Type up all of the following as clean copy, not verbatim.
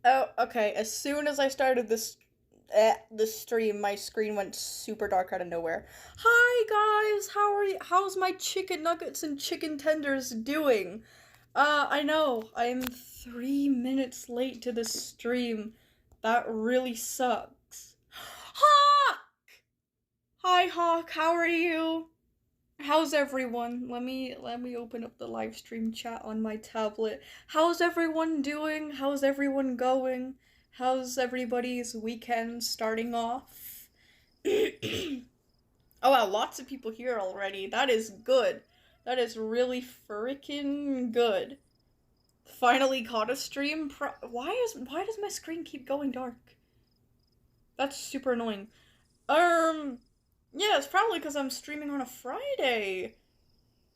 Oh, okay. As soon as I started the stream, my screen went super dark out of nowhere. Hi guys, how are you? How's my chicken nuggets and chicken tenders doing? I know I'm 3 minutes late to the stream. That really sucks. Hawk! Hi Hawk, how are you? How's everyone? Let me open up the live stream chat on my tablet. How's everyone doing? How's everyone going? How's everybody's weekend starting off? Oh wow, lots of people here already. That is good. That is really freaking good. Finally caught a stream. Why does my screen keep going dark? That's super annoying. Yeah, it's probably because I'm streaming on a Friday.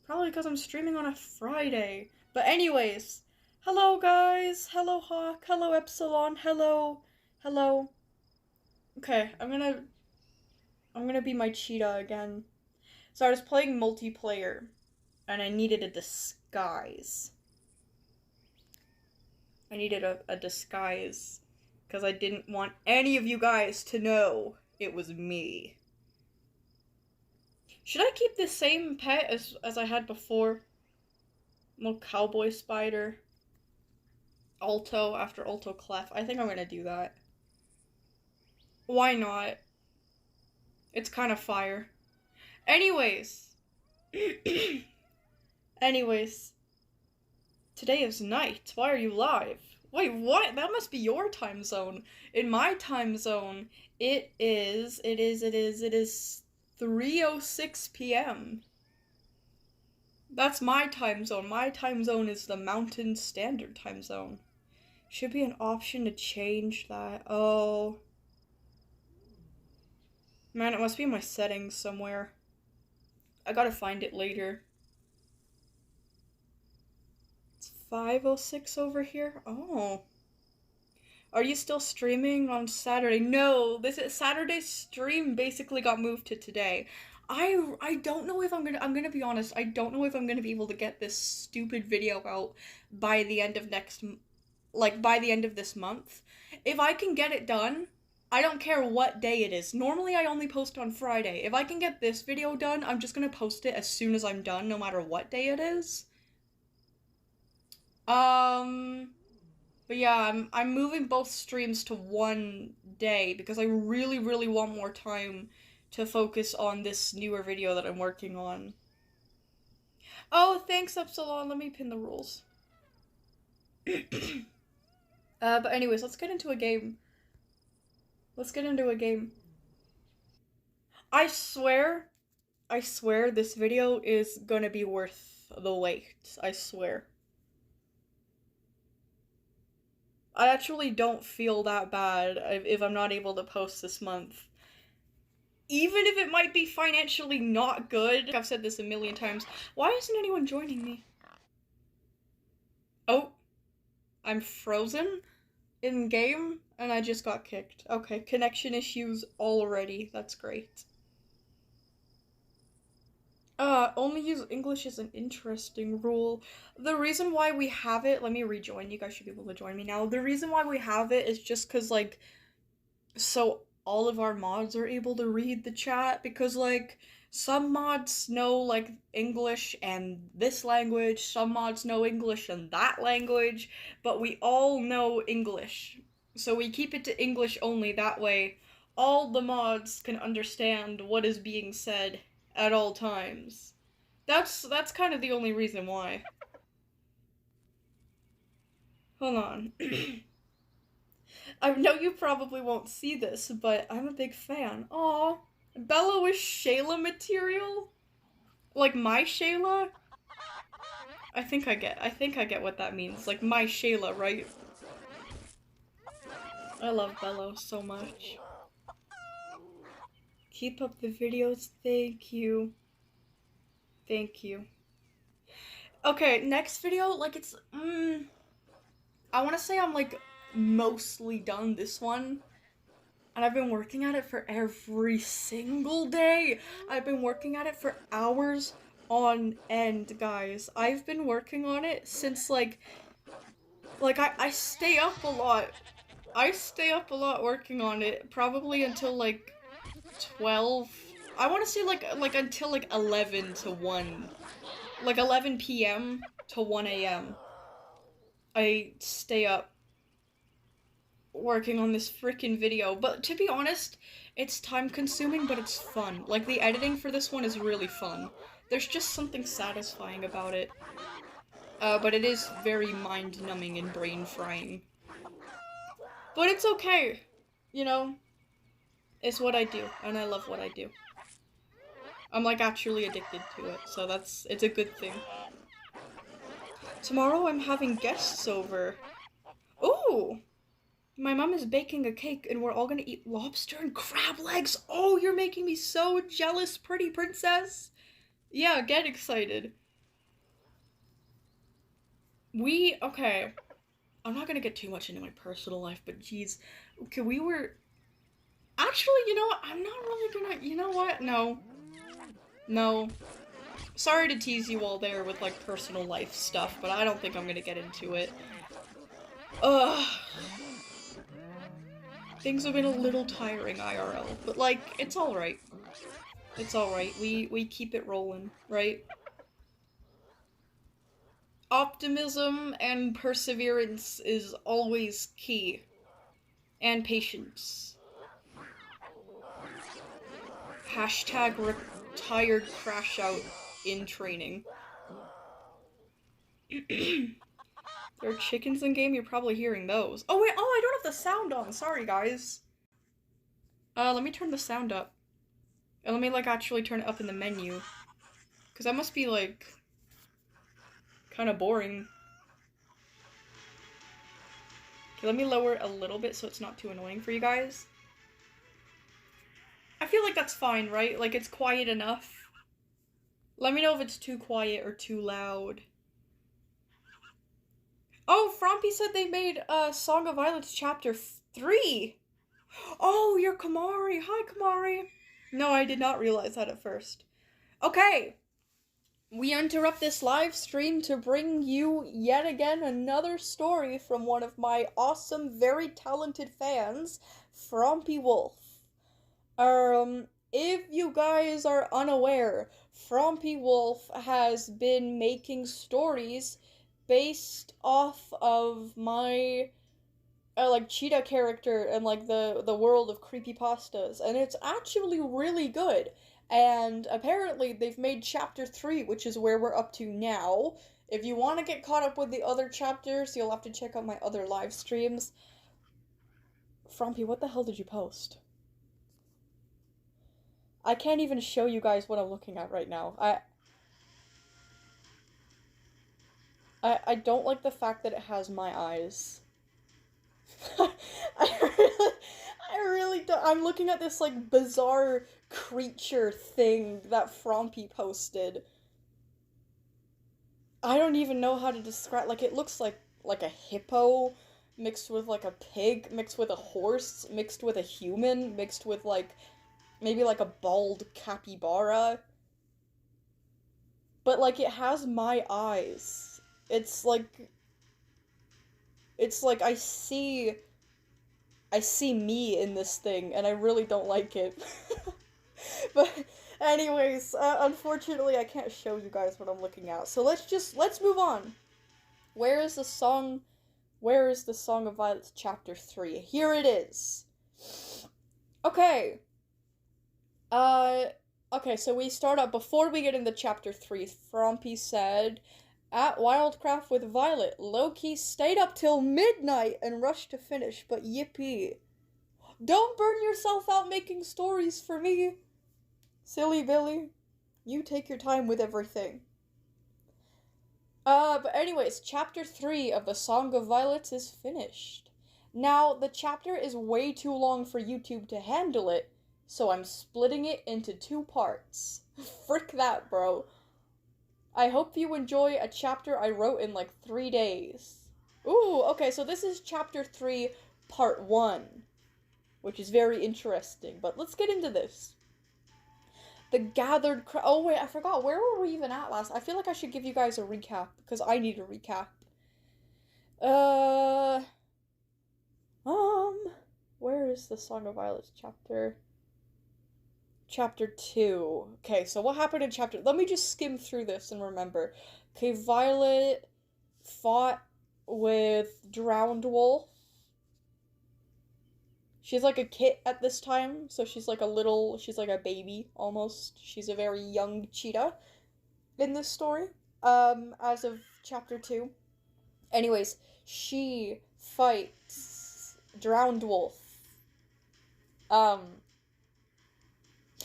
Probably because I'm streaming on a Friday. But anyways, hello guys, hello Hawk, hello Epsilon, hello. Okay, I'm gonna be my cheetah again. So I was playing multiplayer, and I needed a disguise. I needed a disguise, because I didn't want any of you guys to know it was me. Should I keep the same pet as I had before? Little cowboy spider. Alto after Alto Clef. I think I'm gonna do that. Why not? It's kind of fire. Anyways. Anyways. Today is night. Why are you live? Wait, what? That must be your time zone. In my time zone, it is 3:06 p.m. That's my time zone. My time zone is the Mountain Standard Time Zone. Should be an option to change that. Oh. Man, it must be in my settings somewhere. I gotta find it later. It's 5:06 over here? Oh. Are you still streaming on Saturday? No, this is Saturday's stream basically got moved to today. I don't know if I'm gonna be honest, I don't know if I'm gonna be able to get this stupid video out by the end of by the end of this month. If I can get it done, I don't care what day it is. Normally I only post on Friday. If I can get this video done, I'm just gonna post it as soon as I'm done, no matter what day it is. But yeah, I'm moving both streams to one day because I really want more time to focus on this newer video that I'm working on. Oh, thanks, Epsilon. Let me pin the rules. But anyways, let's get into a game. I swear this video is gonna be worth the wait. I swear. I actually don't feel that bad if I'm not able to post this month. Even if it might be financially not good. I've said this a million times. Why isn't anyone joining me? Oh. I'm frozen in game and I just got kicked. Okay, connection issues already. That's great. Only use English is an interesting rule. The reason why we have it, let me rejoin, you guys should be able to join me now. The reason why we have it is just because, like, so all of our mods are able to read the chat, because, like, some mods know, like, English and this language, some mods know English and that language, but we all know English. So we keep it to English only, that way all the mods can understand what is being said at all times. That's kind of the only reason why. Hold on. I know you probably won't see this, but I'm a big fan. Aw. Bella is Shayla material? Like my Shayla? I think I get what that means. Like my Shayla, right? I love Bello so much. Keep up the videos, thank you. Thank you. Okay, next video, like it's, I wanna say I'm like mostly done this one. And I've been working at it for every single day. I've been working at it for hours on end, guys. I've been working on it since I stay up a lot I stay up a lot working on it, probably until like 12. I want to say like until like 11 to 1. Like 11 p.m. to 1 a.m. I stay up working on this freaking video. But to be honest, it's time consuming, but it's fun. Like the editing for this one is really fun. There's just something satisfying about it. But it is very mind-numbing and brain-frying. But it's okay. You know, it's what I do, and I love what I do. I'm like actually addicted to it, so it's a good thing. Tomorrow I'm having guests over. Ooh! My mom is baking a cake and we're all gonna eat lobster and crab legs. Oh, you're making me so jealous, pretty princess. Yeah, get excited. Okay. I'm not gonna get too much into my personal life, but geez. Okay, actually, you know what? I'm not really gonna, you know what? No. No. Sorry to tease you all there with, like, personal life stuff, but I don't think I'm gonna get into it. Ugh. Things have been a little tiring IRL, but, like, it's alright. It's alright. We keep it rolling, right? Optimism and perseverance is always key. And patience. Hashtag retired crash out in training. There are chickens in game, you're probably hearing those. Oh wait, I don't have the sound on, sorry guys. Let me turn the sound up. And let me like actually turn it up in the menu. Cause that must be like kinda boring. Okay, let me lower it a little bit so it's not too annoying for you guys. I feel like that's fine, right? Like it's quiet enough. Let me know if it's too quiet or too loud. Oh, Frompy said they made Song of Violence Chapter 3! Oh, you're Kamari! Hi, Kamari! No, I did not realize that at first. Okay! We interrupt this live stream to bring you yet again another story from one of my awesome, very talented fans, Frompy Wolf. If you guys are unaware, Frompy Wolf has been making stories based off of my like cheetah character and like the world of creepypastas, and it's actually really good. And apparently they've made chapter 3, which is where we're up to now. If you want to get caught up with the other chapters, you'll have to check out my other live streams. Frompy, what the hell did you post? I can't even show you guys what I'm looking at right now. I don't like the fact that it has my eyes. I really don't. I'm looking at this, like, bizarre creature thing that Frompy posted. I don't even know how to describe, like, it looks like a hippo mixed with, like, a pig, mixed with a horse, mixed with a human, mixed with, like, maybe, like, a bald capybara. But, like, it has my eyes. It's like I see me in this thing, and I really don't like it. But anyways, unfortunately I can't show you guys what I'm looking at. So let's move on. Where is the Song of Violence chapter 3? Here it is. Okay. Okay, so we start up before we get into chapter 3. Frompy said, at Wildcraft with Violet, Loki stayed up till midnight and rushed to finish, but yippee. Don't burn yourself out making stories for me, silly Billy. You take your time with everything. But anyways, chapter 3 of the Song of Violets is finished. Now, the chapter is way too long for YouTube to handle it, so I'm splitting it into 2 parts. Frick that, bro. I hope you enjoy a chapter I wrote in like 3 days. Ooh, okay, so this is chapter 3, part 1, which is very interesting, but let's get into this. The gathered oh wait, I forgot, where were we even at last? I feel like I should give you guys a recap, because I need a recap. Where's the Song of Violets chapter? Chapter 2. Okay, so what happened in chapter... Let me just skim through this and remember. Okay, Violet fought with Drowned Wolf. She's like a kid at this time, so she's like a baby, almost. She's a very young cheetah in this story, as of chapter 2. Anyways, she fights Drowned Wolf.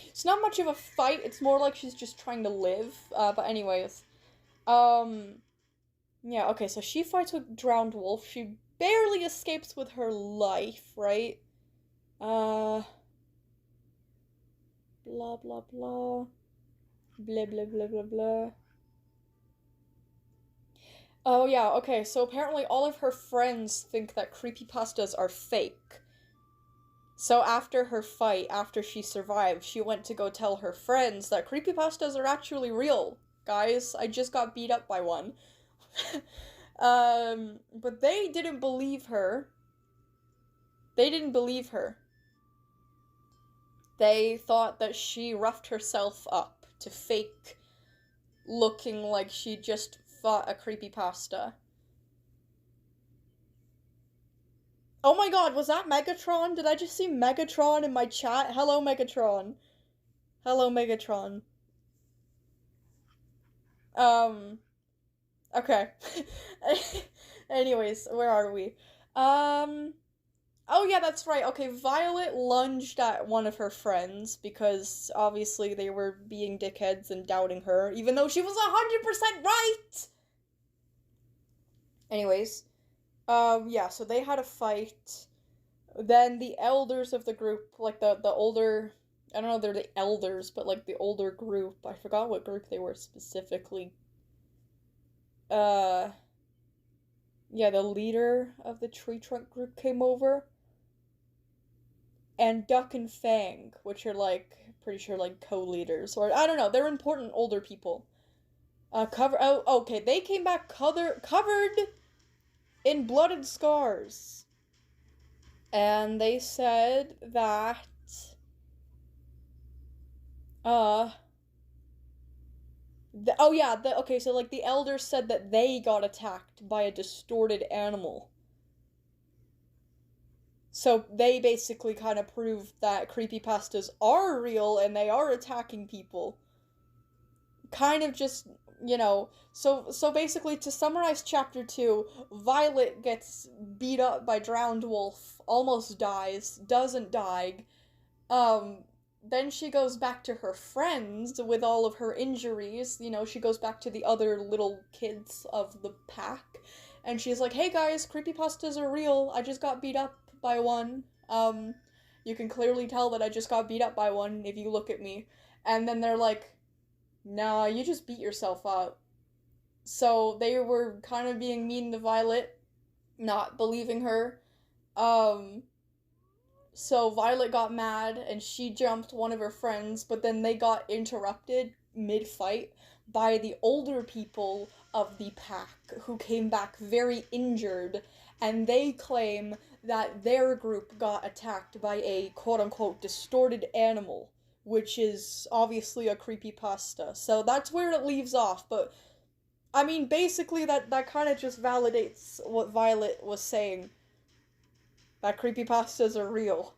It's not much of a fight, it's more like she's just trying to live, but anyways. Yeah, okay, so she fights with Drowned Wolf. She barely escapes with her life, right? Blah, blah, blah. Blah, blah, blah, blah, blah. Oh, yeah, okay, so apparently all of her friends think that creepypastas are fake. So after her fight, after she survived, she went to go tell her friends that creepypastas are actually real. Guys, I just got beat up by one. But they didn't believe her. They didn't believe her. They thought that she roughed herself up to fake looking like she just fought a creepypasta. Oh my god, was that Megatron? Did I just see Megatron in my chat? Hello, Megatron. Hello, Megatron. Okay. Anyways, where are we? Oh yeah, that's right. Okay, Violet lunged at one of her friends because obviously they were being dickheads and doubting her, even though she was 100% right! Anyways, yeah, so they had a fight. Then the elders of the group, like the older, I don't know, they're the elders, but like the older group, I forgot what group they were specifically. Yeah, the leader of the tree trunk group came over. And Duck and Fang, which are like, pretty sure like co-leaders, or I don't know, they're important older people. Okay, they came back covered in blood and scars. And they said that, okay, so like the elders said that they got attacked by a distorted animal. So they basically kind of proved that creepypastas are real and they are attacking people. Kind of just, so basically to summarize chapter 2, Violet gets beat up by Drowned Wolf, almost dies, doesn't die. Then she goes back to her friends with all of her injuries, she goes back to the other little kids of the pack, and she's like, hey guys, creepypastas are real, I just got beat up by one. You can clearly tell that I just got beat up by one if you look at me. And then they're like, nah, you just beat yourself up. So they were kind of being mean to Violet, not believing her. So Violet got mad and she jumped one of her friends, but then they got interrupted mid-fight by the older people of the pack who came back very injured, and they claim that their group got attacked by a quote-unquote distorted animal, which is obviously a creepypasta. So that's where it leaves off, but I mean, basically that kind of just validates what Violet was saying. That creepypastas are real.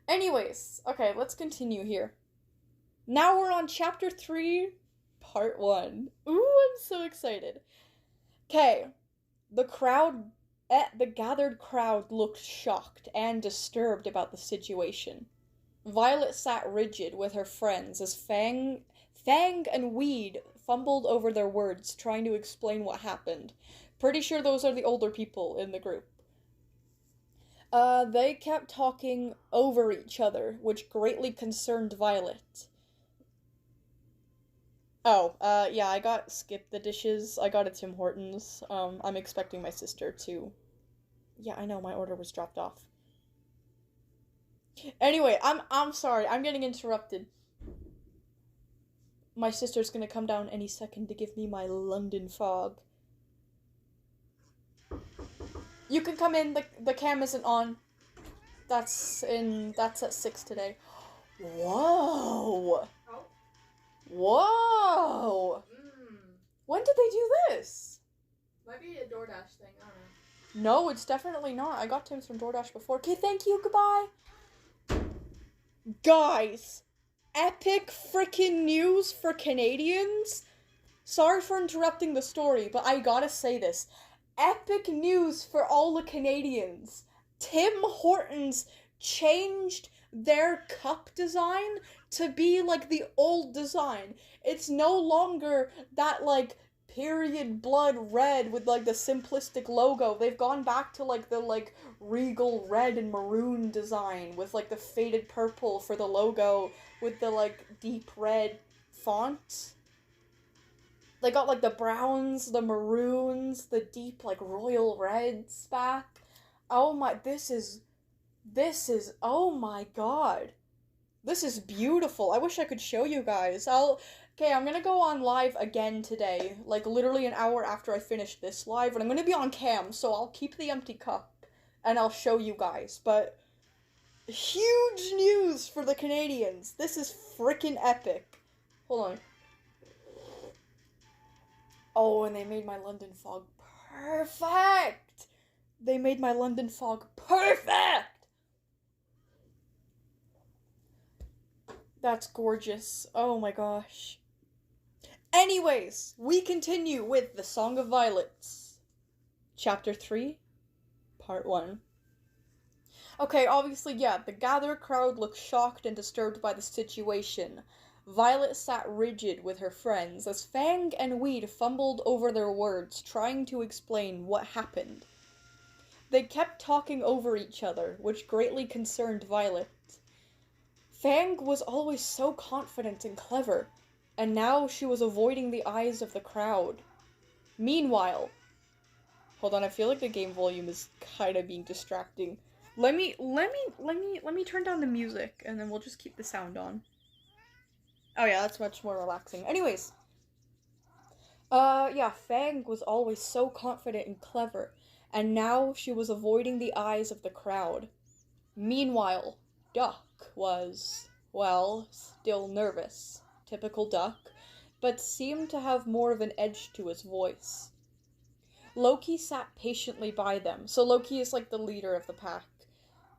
Anyways, okay, let's continue here. Now we're on chapter 3, part 1. Ooh, I'm so excited. Okay, the gathered crowd looked shocked and disturbed about the situation. Violet sat rigid with her friends as Fang and Weed fumbled over their words, trying to explain what happened. Pretty sure those are the older people in the group. They kept talking over each other, which greatly concerned Violet. Oh, yeah, I got skip the dishes. I got a Tim Hortons. I'm expecting my sister to... Yeah, I know, my order was dropped off. Anyway, I'm sorry, I'm getting interrupted. My sister's gonna come down any second to give me my London fog. You can come in, the cam isn't on. That's at 6 today. Whoa! Oh. Whoa! When did they do this? Might be a DoorDash thing, I don't know. No, it's definitely not. I got Tim's from DoorDash before. Okay, thank you, goodbye. Guys, epic freaking news for Canadians. Sorry for interrupting the story, but I gotta say this. Epic news for all the Canadians. Tim Hortons changed their cup design to be like the old design. It's no longer that like period blood red with like the simplistic logo. They've gone back to like the like regal red and maroon design with like the faded purple for the logo with the like deep red font. They got like the browns, the maroons, the deep like royal reds back. Oh my, this is, oh my god. This is beautiful. I wish I could show you guys. Okay, I'm gonna go on live again today, like literally an hour after I finish this live, and I'm gonna be on cam, so I'll keep the empty cup, and I'll show you guys, but huge news for the Canadians. This is freaking epic. Hold on. Oh, and they made my London fog perfect! They made my London fog perfect! That's gorgeous. Oh my gosh. Anyways, we continue with The Song of Violets. Chapter 3, Part 1. Okay, obviously, yeah, the gathered crowd looked shocked and disturbed by the situation. Violet sat rigid with her friends as Fang and Weed fumbled over their words, trying to explain what happened. They kept talking over each other, which greatly concerned Violet. Fang was always so confident and clever, and now she was avoiding the eyes of the crowd. Meanwhile, hold on, I feel like the game volume is kind of being distracting. Let me turn down the music, and then we'll just keep the sound on. Oh yeah, that's much more relaxing. Anyways. Yeah, Fang was always so confident and clever, and now she was avoiding the eyes of the crowd. Meanwhile, Duck was, well, still nervous. Typical Duck, but seemed to have more of an edge to his voice. Loki sat patiently by them. So Loki is like the leader of the pack.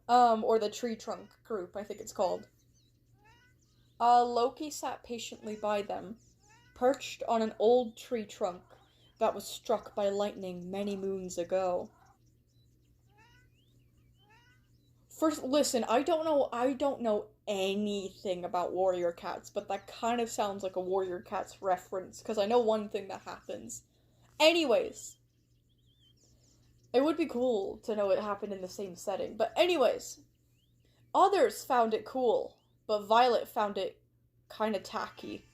Or the tree trunk group, I think it's called. Loki sat patiently by them, perched on an old tree trunk that was struck by lightning many moons ago. First, listen, I don't know anything about Warrior Cats, but that kind of sounds like a Warrior Cats reference, because I know one thing that happens. Anyways. It would be cool to know it happened in the same setting, but anyways. Others found it cool, but Violet found it kind of tacky.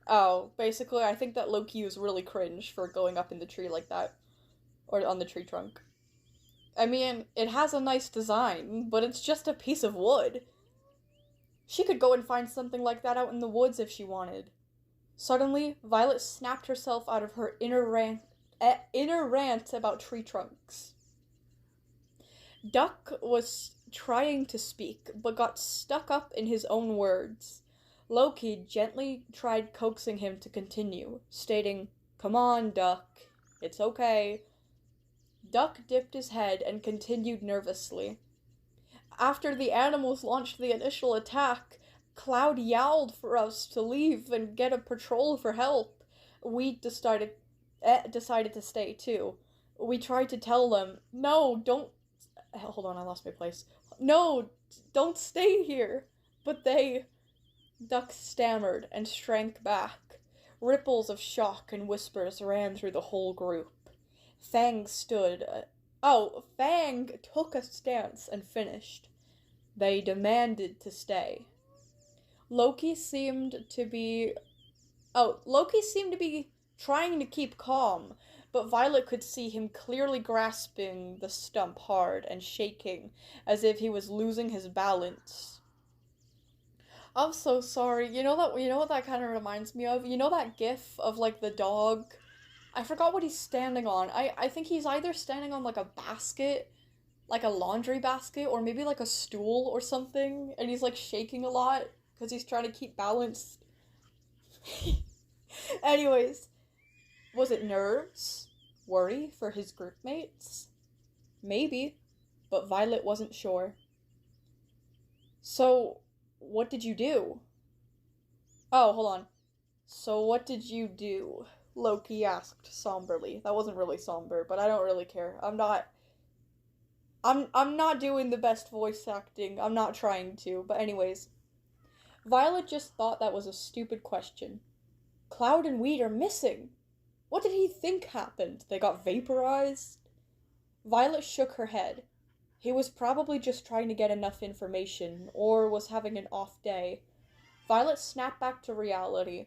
Oh, basically, I think that Loki was really cringe for going up in the tree like that. Or on the tree trunk. I mean, it has a nice design, but it's just a piece of wood. She could go and find something like that out in the woods if she wanted. Suddenly, Violet snapped herself out of her inner rant about tree trunks. Duck was trying to speak, but got stuck up in his own words. Loki gently tried coaxing him to continue, stating, "Come on, Duck. It's okay." Duck dipped his head and continued nervously. After the animals launched the initial attack, Cloud yowled for us to leave and get a patrol for help. We decided to stay too. We tried to tell them, "No, don't..." Hold on, I lost my place. "No, don't stay here." But they... Duck stammered and shrank back. Ripples of shock and whispers ran through the whole group. Fang stood. Fang took a stance and finished. They demanded to stay. Loki seemed to be trying to keep calm, but Violet could see him clearly grasping the stump hard and shaking, as if he was losing his balance. I'm so sorry. You know what that kind of reminds me of? You know that gif of, like, the dog? I forgot what he's standing on. I think he's either standing on, like, a basket, like a laundry basket or maybe like a stool or something, and he's like shaking a lot because he's trying to keep balance. Anyways, was it nerves? Worry for his group mates? Maybe, but Violet wasn't sure. So, what did you do? Oh, hold on. So, what did you do? Loki asked somberly. That wasn't really somber, but I don't really care. I'm not doing the best voice acting. I'm not trying to. But anyways, Violet just thought that was a stupid question. Cloud and Weed are missing. What did he think happened? They got vaporized? Violet shook her head. He was probably just trying to get enough information, or was having an off day. Violet snapped back to reality.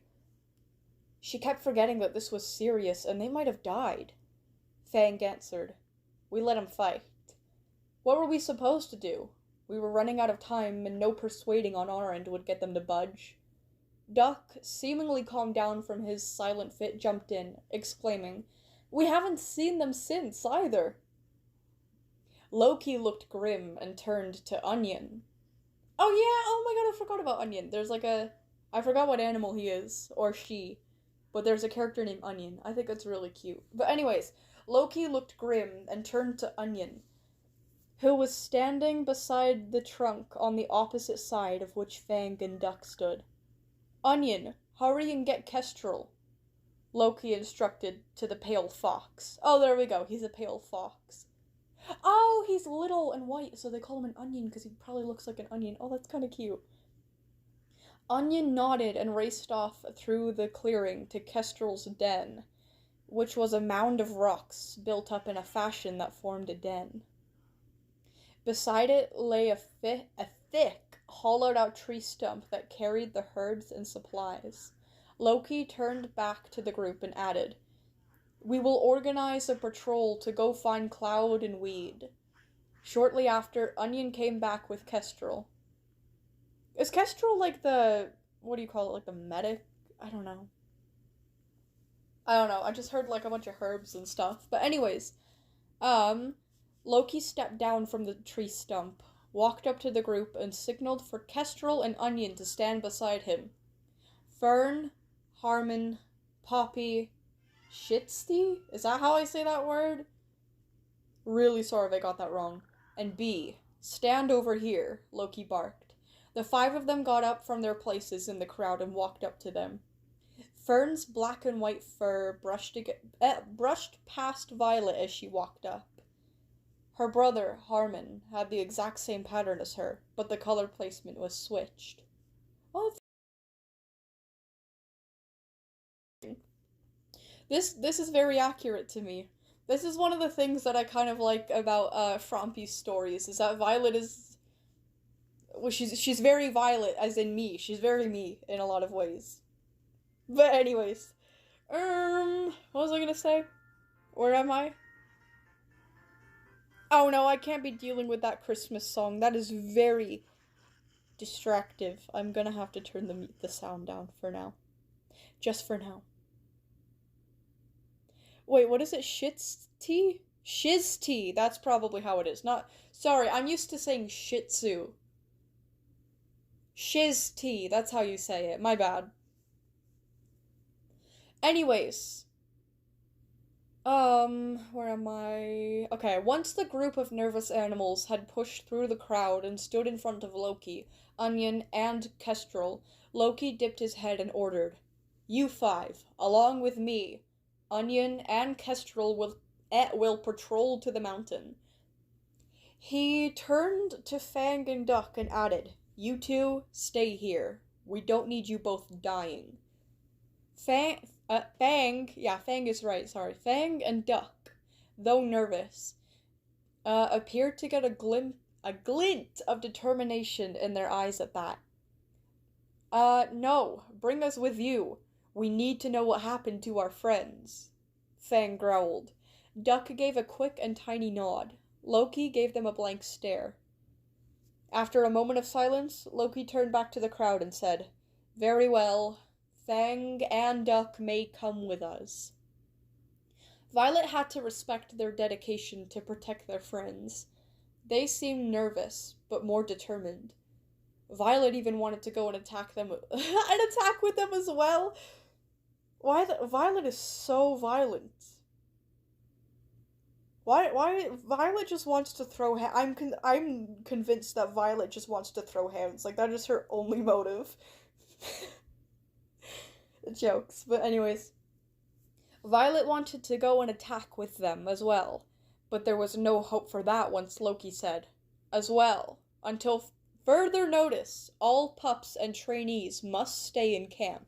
She kept forgetting that this was serious, and they might have died. Fang answered. We let him fight. What were we supposed to do? We were running out of time, and no persuading on our end would get them to budge. Duck, seemingly calmed down from his silent fit, jumped in, exclaiming, We haven't seen them since, either. Loki looked grim and turned to Onion. Oh yeah, oh my god, I forgot about Onion. There's like I forgot what animal he is, or she, but there's a character named Onion. I think it's really cute. But anyways, Loki looked grim and turned to Onion, who was standing beside the trunk on the opposite side of which Fang and Duck stood. Onion, hurry and get Kestrel, Loki instructed to the pale fox. Oh, there we go, he's a pale fox. Oh, he's little and white, so they call him an onion because he probably looks like an onion. Oh, that's kind of cute. Onion nodded and raced off through the clearing to Kestrel's den, which was a mound of rocks built up in a fashion that formed a den. Beside it lay a thick, hollowed-out tree stump that carried the herbs and supplies. Loki turned back to the group and added, We will organize a patrol to go find Cloud and Weed. Shortly after, Onion came back with Kestrel. Is Kestrel like the, what do you call it, like the medic? I don't know. I just heard like a bunch of herbs and stuff. But anyways, Loki stepped down from the tree stump, walked up to the group, and signaled for Kestrel and Onion to stand beside him. Fern, Harmon, Poppy, Shitsty? Is that how I say that word? Really sorry if I got that wrong. And B, stand over here, Loki barked. The 5 of them got up from their places in the crowd and walked up to them. Fern's black and white fur brushed past Violet as she walked up. Her brother, Harmon, had the exact same pattern as her, but the color placement was switched. Oh, This is very accurate to me. This is one of the things that I kind of like about Frompy's stories, is that Violet is, well, she's very Violet, as in me. She's very me in a lot of ways. But anyways, what was I gonna say? Where am I? Oh no, I can't be dealing with that Christmas song. That is very distractive. I'm gonna have to turn the sound down for now. Just for now. Wait, what is it? Shit's tea? Shiz tea. That's probably how it is. Not. Sorry, I'm used to saying shih tzu. Shiz tea. That's how you say it. My bad. Anyways. Where am I? Okay, once the group of nervous animals had pushed through the crowd and stood in front of Loki, Onion, and Kestrel, Loki dipped his head and ordered, You 5, along with me, Onion and Kestrel will patrol to the mountain. He turned to Fang and Duck and added, You 2, stay here. We don't need you both dying. Fang is right, sorry. Fang and Duck, though nervous, appeared to get a glint of determination in their eyes at that. No, bring us with you. We need to know what happened to our friends. Fang growled. Duck gave a quick and tiny nod. Loki gave them a blank stare. After a moment of silence, Loki turned back to the crowd and said, Very well. Fang and Duck may come with us. Violet had to respect their dedication to protect their friends. They seemed nervous, but more determined. Violet even wanted to go and attack them, and attack with them as well. Violet is so violent. Why Violet just wants to throw I'm convinced that Violet just wants to throw hands. Like, that is her only motive. Jokes. But anyways, Violet wanted to go and attack with them as well, but there was no hope for that once Loki said, as well, until further notice, all pups and trainees must stay in camp.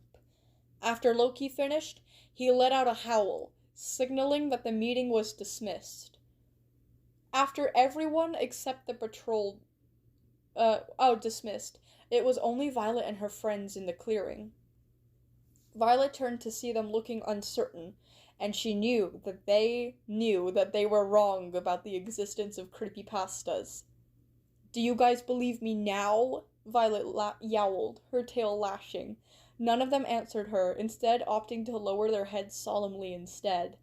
After Loki finished, he let out a howl, signaling that the meeting was dismissed. After everyone except the patrol dismissed, it was only Violet and her friends in the clearing. Violet turned to see them looking uncertain, and she knew that they were wrong about the existence of creepypastas. "Do you guys believe me now?" Violet yowled, her tail lashing. None of them answered her, instead opting to lower their heads solemnly instead.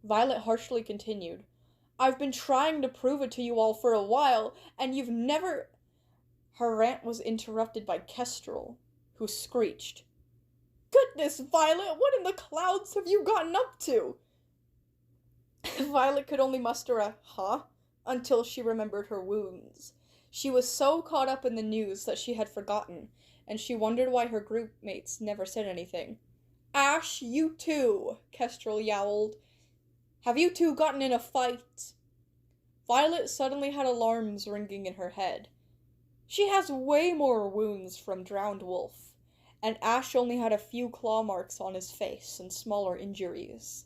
Violet harshly continued, "I've been trying to prove it to you all for a while, and you've never—" Her rant was interrupted by Kestrel, who screeched, "Goodness, Violet, what in the clouds have you gotten up to?" Violet could only muster a "huh?" until she remembered her wounds. She was so caught up in the news that she had forgotten, and she wondered why her group mates never said anything. "Ash, you too," Kestrel yowled. "Have you two gotten in a fight?" Violet suddenly had alarms ringing in her head. She has way more wounds from Drowned Wolf, and Ash only had a few claw marks on his face and smaller injuries.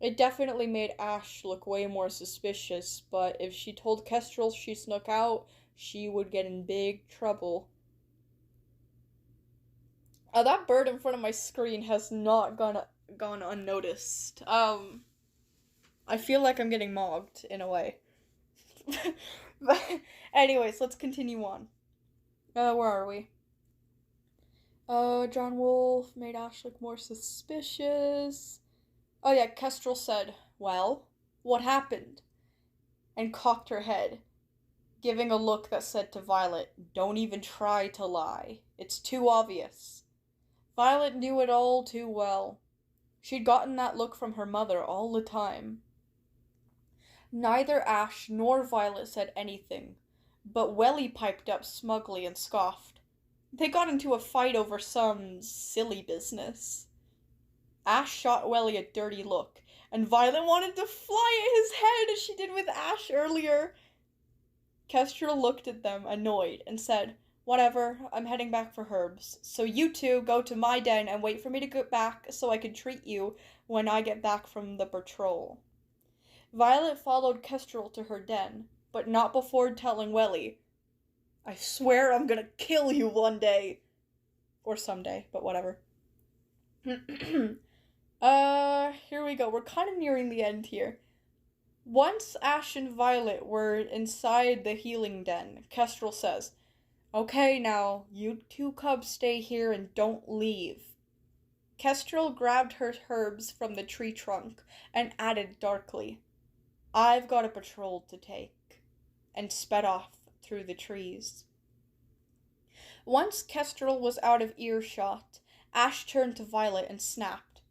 It definitely made Ash look way more suspicious, but if she told Kestrel she snuck out, she would get in big trouble. That bird in front of my screen has not gone unnoticed. I feel like I'm getting mobbed, in a way. But anyways, let's continue on. Where are we? John Wolf made Ash look more suspicious. Oh yeah, Kestrel said, "Well, what happened?" and cocked her head, giving a look that said to Violet, "Don't even try to lie. It's too obvious." Violet knew it all too well. She'd gotten that look from her mother all the time. Neither Ash nor Violet said anything, but Welly piped up smugly and scoffed. They got into a fight over some silly business. Ash shot Welly a dirty look, and Violet wanted to fly at his head as she did with Ash earlier. Kestrel looked at them, annoyed, and said, "Whatever, I'm heading back for herbs, so you two go to my den and wait for me to get back so I can treat you when I get back from the patrol." Violet followed Kestrel to her den, but not before telling Welly, "I swear I'm gonna kill you one day." Or someday, but whatever. Here we go. We're kind of nearing the end here. Once Ash and Violet were inside the healing den, Kestrel says, "Okay, now, you two cubs stay here and don't leave." Kestrel grabbed her herbs from the tree trunk and added darkly, "I've got a patrol to take," and sped off through the trees. Once Kestrel was out of earshot, Ash turned to Violet and snapped,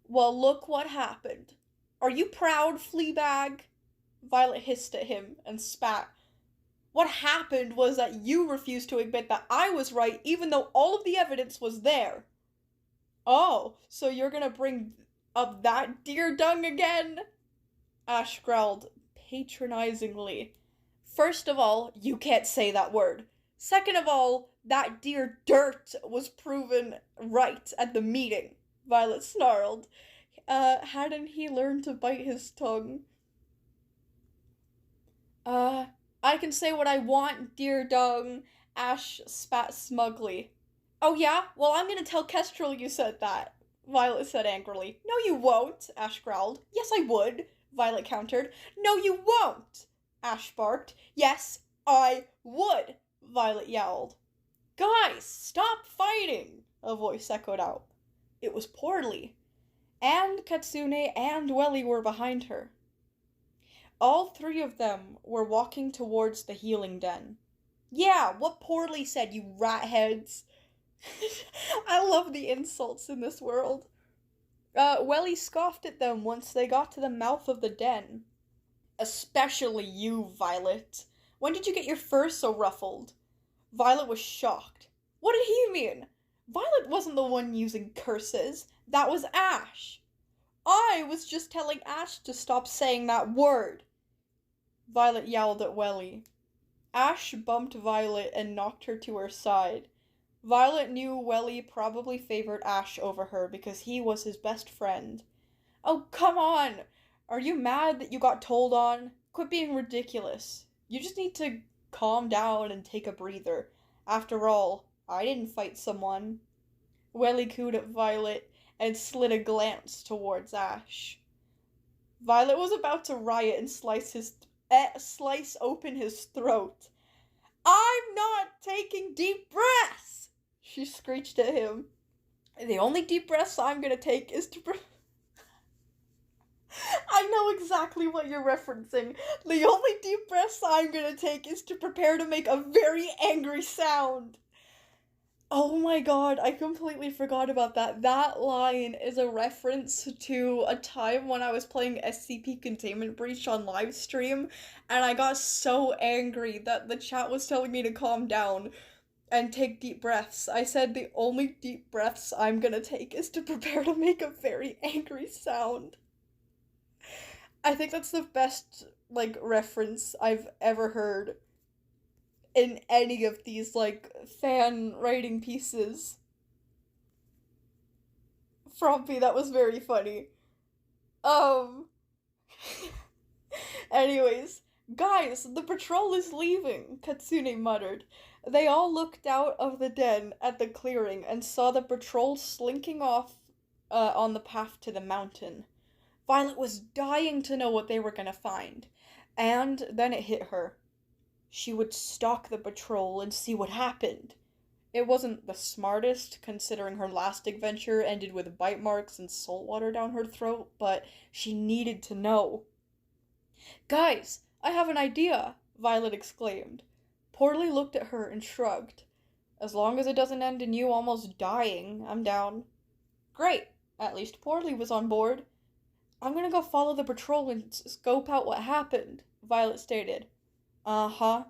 "Well, look what happened. Are you proud, Fleabag?" Violet hissed at him and spat. "What happened was that you refused to admit that I was right even though all of the evidence was there." "Oh, so you're gonna bring up that deer dung again?" Ash growled patronizingly. "First of all, you can't say that word. Second of all, that deer dirt was proven right at the meeting," Violet snarled. Hadn't he learned to bite his tongue? I can say what I want, dear dung," Ash spat smugly. "Oh yeah? Well, I'm gonna tell Kestrel you said that," Violet said angrily. "No, you won't," Ash growled. "Yes, I would," Violet countered. "No, you won't," Ash barked. "Yes, I would," Violet yowled. "Guys, stop fighting," a voice echoed out. It was Poorly, and Katsune and Welly were behind her. All three of them were walking towards the healing den. Yeah, what poorly said, you rat heads. I love the insults in this world. Welly scoffed at them once they got to the mouth of the den. Especially you, Violet. When did you get your fur so ruffled? Violet was shocked. What did he mean? Violet wasn't the one using curses. That was Ash. I was just telling Ash to stop saying that word. Violet yelled at Welly. Ash bumped Violet and knocked her to her side. Violet knew Welly probably favored Ash over her because he was his best friend. Oh, come on! Are you mad that you got told on? Quit being ridiculous. You just need to calm down and take a breather. After all, I didn't fight someone. Welly cooed at Violet and slid a glance towards Ash. Violet was about to riot and slice open his throat. I'm not taking deep breaths! She screeched at him. The only deep breaths I'm gonna take is to... I know exactly what you're referencing. The only deep breaths I'm gonna take is to prepare to make a very angry sound. Oh my god, I completely forgot about that. That line is a reference to a time when I was playing SCP Containment Breach on livestream, and I got so angry that the chat was telling me to calm down and take deep breaths. I said the only deep breaths I'm gonna take is to prepare to make a very angry sound. I think that's the best, reference I've ever heard in any of these, fan writing pieces. Frumpy, that was very funny. Anyways, guys, the patrol is leaving, Katsune muttered. They all looked out of the den at the clearing and saw the patrol slinking off on the path to the mountain. Violet was dying to know what they were gonna find, and then it hit her. She would stalk the patrol and see what happened. It wasn't the smartest, considering her last adventure ended with bite marks and salt water down her throat, but she needed to know. Guys, I have an idea, Violet exclaimed. Poorly looked at her and shrugged. As long as it doesn't end in you almost dying, I'm down. Great, at least Poorly was on board. I'm gonna go follow the patrol and scope out what happened, Violet stated. Uh-huh.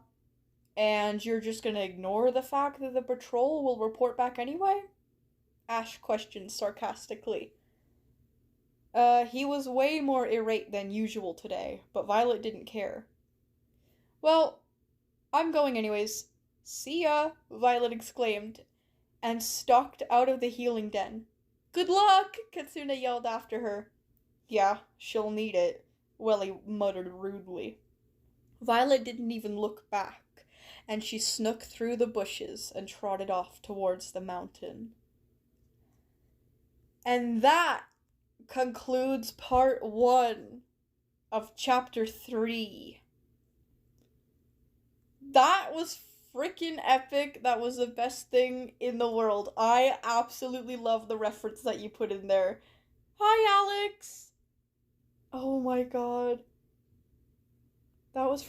And you're just gonna ignore the fact that the patrol will report back anyway? Ash questioned sarcastically. He was way more irate than usual today, but Violet didn't care. Well, I'm going anyways. See ya, Violet exclaimed, and stalked out of the healing den. Good luck, Katsune yelled after her. Yeah, she'll need it, Welly muttered rudely. Violet didn't even look back, and she snuck through the bushes and trotted off towards the mountain. And that concludes part 1 of chapter 3. That was freaking epic. That was the best thing in the world. I absolutely love the reference that you put in there. Hi, Alex! Oh my god. That was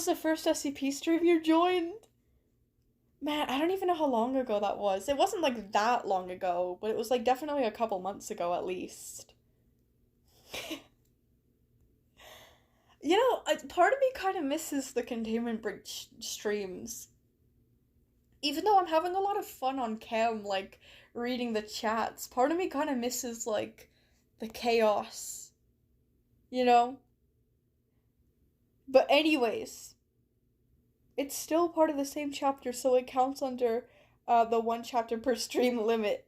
the first SCP stream you joined? Man, I don't even know how long ago that was. It wasn't that long ago, but it was definitely a couple months ago at least. Part of me kind of misses the Containment Breach streams. Even though I'm having a lot of fun on cam, reading the chats, part of me kind of misses, the chaos. But anyways, it's still part of the same chapter, so it counts under the 1 chapter per stream limit.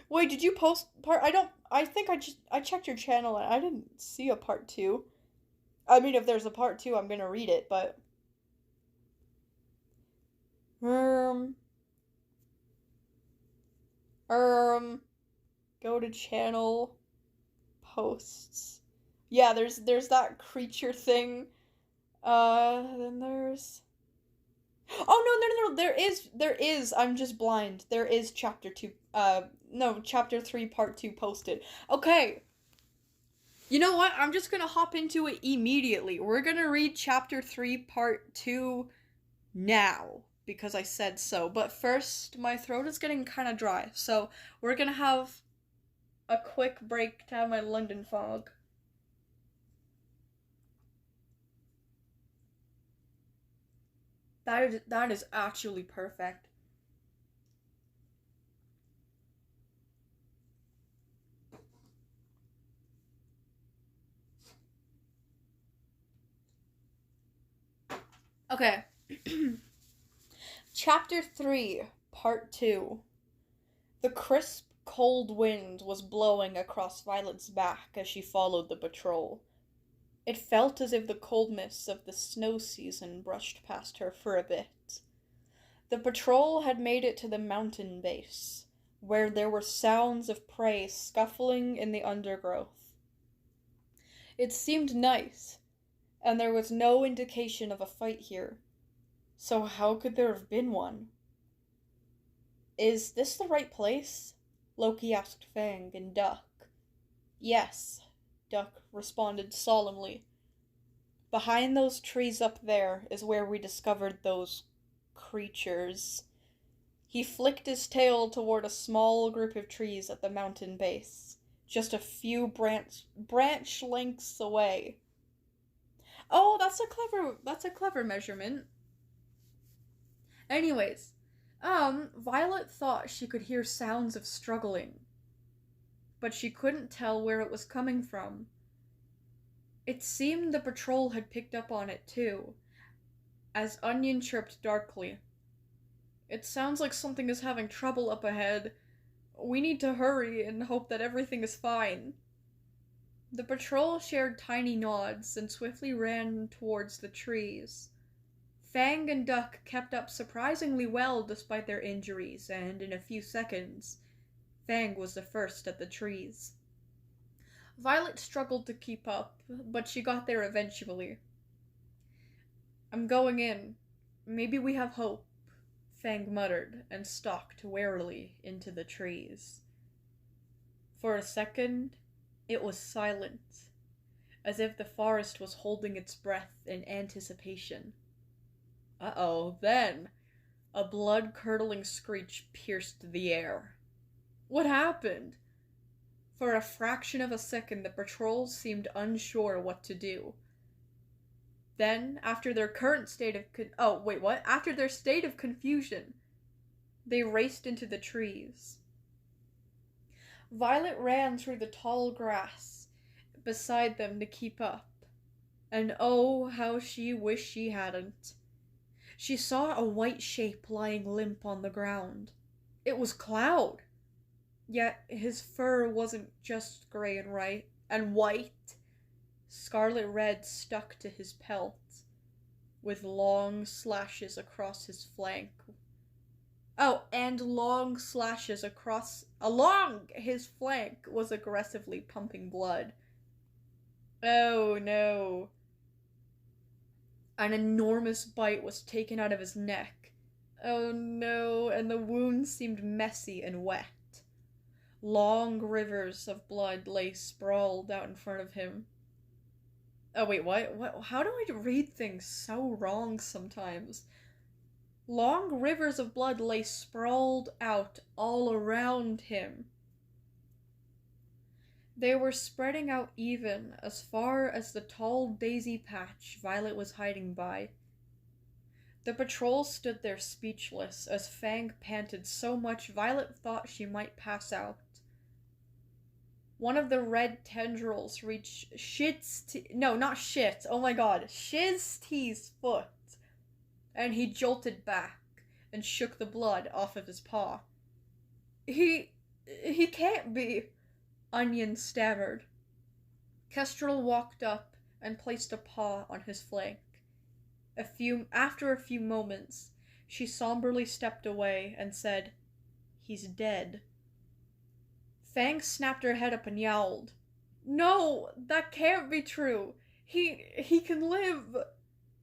Wait, did you post I think I checked your channel and I didn't see a part 2. I mean, if there's a part 2, I'm gonna read it, but... Go to channel, posts. Yeah, there's that creature thing. Then there's... Oh, no, there is, I'm just blind. There is chapter 2, chapter 3 part 2 posted. Okay. You know what? I'm just gonna hop into it immediately. We're gonna read chapter 3, part 2 now, because I said so. But first, my throat is getting kind of dry, so we're gonna have a quick break to have my London fog. That is actually perfect. Okay. Chapter 3, Part 2. The crisp, cold wind was blowing across Violet's back as she followed the patrol. It felt as if the cold mists of the snow season brushed past her for a bit. The patrol had made it to the mountain base, where there were sounds of prey scuffling in the undergrowth. It seemed nice, and there was no indication of a fight here. So how could there have been one? Is this the right place? Loki asked Fang and Duck. Yes, Duck responded solemnly. Behind those trees up there is where we discovered those creatures. He flicked his tail toward a small group of trees at the mountain base, just a few branch lengths away. Oh, that's a clever measurement. Anyways, Violet thought she could hear sounds of struggling, but she couldn't tell where it was coming from. It seemed the patrol had picked up on it too, as Onion chirped darkly. It sounds like something is having trouble up ahead. We need to hurry and hope that everything is fine. The patrol shared tiny nods and swiftly ran towards the trees. Fang and Duck kept up surprisingly well despite their injuries, and in a few seconds, Fang was the first at the trees. Violet struggled to keep up, but she got there eventually. I'm going in. Maybe we have hope, Fang muttered and stalked warily into the trees. For a second, it was silent, as if the forest was holding its breath in anticipation. Then a blood-curdling screech pierced the air. What happened? For a fraction of a second, the patrols seemed unsure what to do. Then, after their state of confusion, they raced into the trees. Violet ran through the tall grass beside them to keep up, and oh, how she wished she hadn't. She saw a white shape lying limp on the ground. It was Cloud. Yet his fur wasn't just gray and white. Scarlet red stuck to his pelt, with long slashes across his flank. And long slashes along his flank was aggressively pumping blood. Oh no. An enormous bite was taken out of his neck. Oh no, and the wound seemed messy and wet. Long rivers of blood lay sprawled out in front of him. Oh wait, what? How do I read things so wrong sometimes? Long rivers of blood lay sprawled out all around him. They were spreading out even as far as the tall daisy patch Violet was hiding by. The patrol stood there speechless as Fang panted so much Violet thought she might pass out. One of the red tendrils reached Shiz's foot, and he jolted back and shook the blood off of his paw. He can't be, Onion stammered. Kestrel walked up and placed a paw on his flank. After a few moments, she somberly stepped away and said, "He's dead." Fang snapped her head up and yowled. "No, that can't be true. He can live."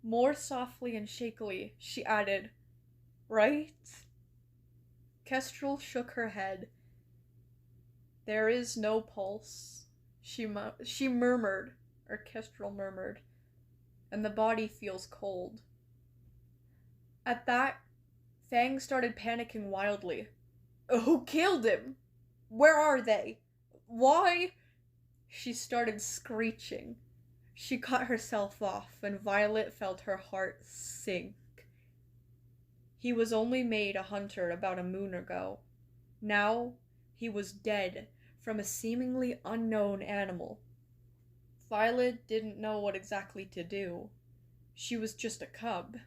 More softly and shakily, she added, "Right?" Kestrel shook her head. "There is no pulse," She murmured, or Kestrel murmured, and the body feels cold. At that, Fang started panicking wildly. Who killed him? Where are they? Why? She started screeching. She cut herself off, and Violet felt her heart sink. He was only made a hunter about a moon ago. Now, he was dead from a seemingly unknown animal. Violet didn't know what exactly to do. She was just a cub.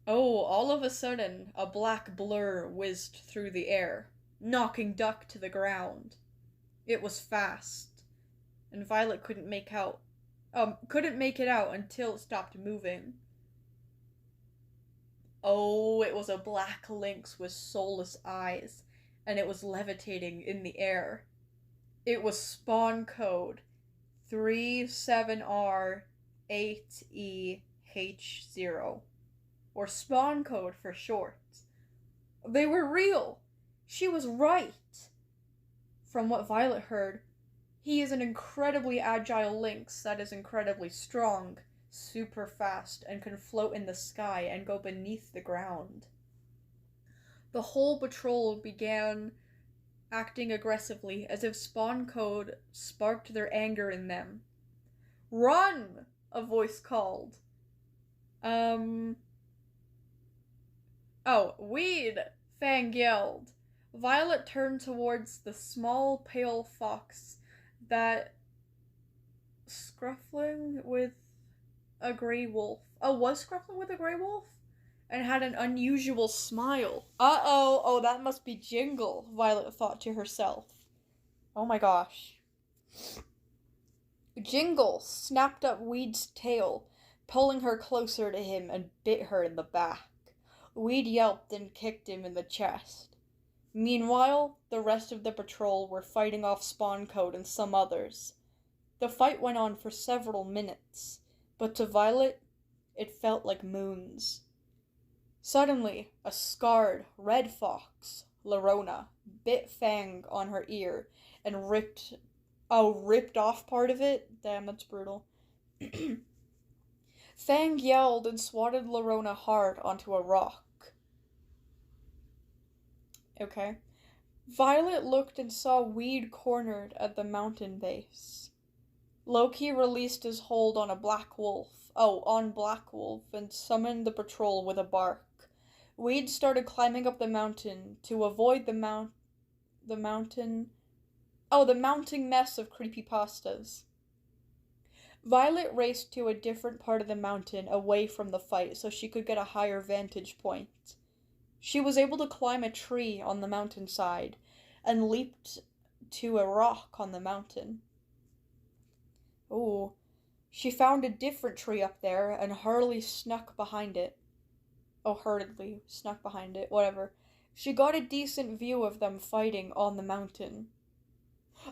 Oh, all of a sudden, a black blur whizzed through the air, knocking Duck to the ground. It was fast, and Violet couldn't make it out until it stopped moving. Oh, it was a black lynx with soulless eyes, and it was levitating in the air. It was spawn code 37R8EH0, or spawn code for short. They were real. She was right. From what Violet heard, he is an incredibly agile lynx that is incredibly strong, super fast, and can float in the sky and go beneath the ground. The whole patrol began acting aggressively, as if spawn code sparked their anger in them. Run! A voice called. Oh, weed! Fang yelled. Violet turned towards the small, pale fox that scruffling with a gray wolf. Oh, was scruffling with a gray wolf? And had an unusual smile. Uh-oh, oh, that must be Jingle, Violet thought to herself. Oh my gosh. Jingle snapped up Weed's tail, pulling her closer to him and bit her in the back. Weed yelped and kicked him in the chest. Meanwhile, the rest of the patrol were fighting off Spawn Code and some others. The fight went on for several minutes, but to Violet, it felt like moons. Suddenly, a scarred red fox, Lorona, bit Fang on her ear and ripped off part of it? Damn, that's brutal. Fang yelled and swatted Lorona hard onto a rock. Okay. Violet looked and saw Weed cornered at the mountain base. Loki released his hold on Black Wolf, and summoned the patrol with a bark. Weed started climbing up the mountain to avoid the mounting mess of creepypastas. Violet raced to a different part of the mountain away from the fight so she could get a higher vantage point. She was able to climb a tree on the mountainside and leaped to a rock on the mountain. Ooh, she found a different tree up there and hurriedly snuck behind it. Whatever. She got a decent view of them fighting on the mountain.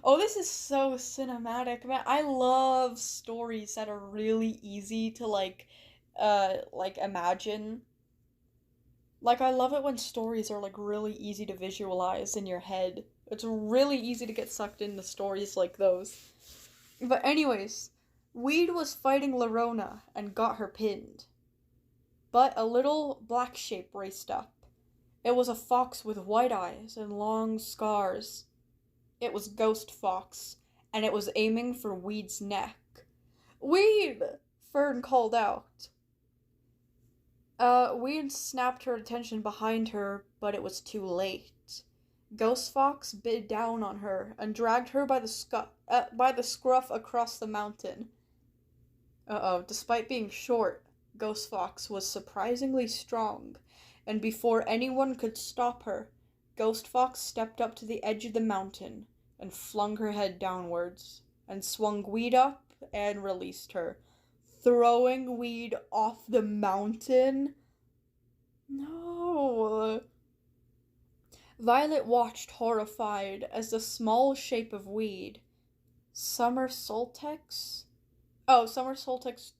Oh, this is so cinematic, man. I love stories that are really easy to, imagine. I love it when stories are, really easy to visualize in your head. It's really easy to get sucked into stories like those. But anyways, Weed was fighting Lorona and got her pinned. But a little black shape raced up. It was a fox with white eyes and long scars. It was Ghost Fox, and it was aiming for Weed's neck. Weed! Fern called out. Weed snapped her attention behind her, but it was too late. Ghost Fox bit down on her and dragged her by the scruff across the mountain. Despite being short, Ghost Fox was surprisingly strong, and before anyone could stop her, Ghost Fox stepped up to the edge of the mountain and flung her head downwards, and swung Weed up and released her, throwing Weed off the mountain. No. Violet watched horrified as the small shape of Weed, somersaulted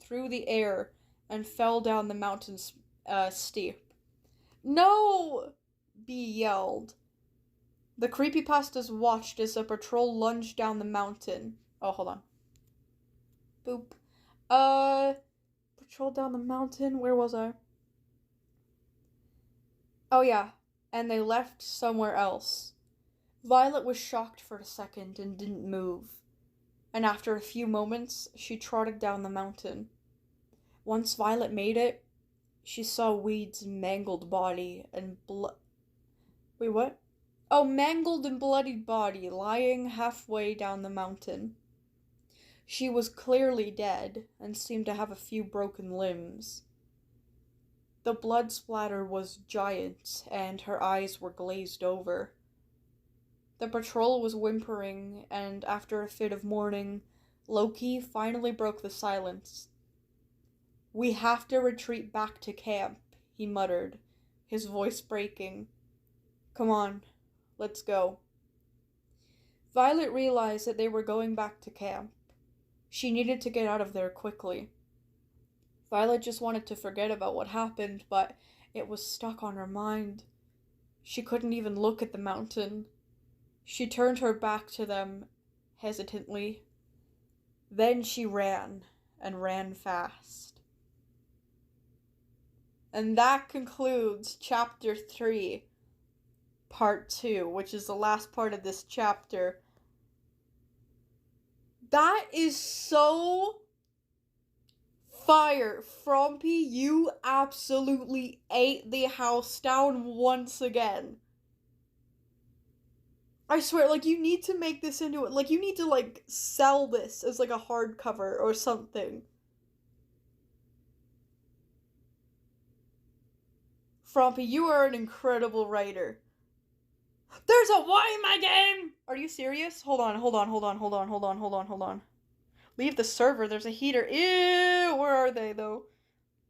through the air and fell down the mountain's steep. No! Bee yelled. The creepypastas watched as a patrol lunged down the mountain. Oh, hold on. Boop. Patrol down the mountain. Where was I? Oh, yeah. And they left somewhere else. Violet was shocked for a second and didn't move. And after a few moments, she trotted down the mountain. Once Violet made it, she saw Weed's mangled body and Wait, what? Oh, mangled and bloodied body lying halfway down the mountain. She was clearly dead and seemed to have a few broken limbs. The blood splatter was giant, and her eyes were glazed over. The patrol was whimpering, and after a fit of mourning, Loki finally broke the silence. "We have to retreat back to camp," he muttered, his voice breaking. "Come on, let's go." Violet realized that they were going back to camp. She needed to get out of there quickly. Violet just wanted to forget about what happened, but it was stuck on her mind. She couldn't even look at the mountain. She turned her back to them, hesitantly. Then she ran, and ran fast. And that concludes Chapter 3, Part 2, which is the last part of this chapter. That is so fire. Frumpy, you absolutely ate the house down once again. I swear, like, you need to make this into it. Like, you need to, like, sell this as, like, a hardcover or something. Frumpy, you are an incredible writer. There's a Y in my game! Are you serious? Hold on. Leave the server, there's a heater. Ew, where are they, though?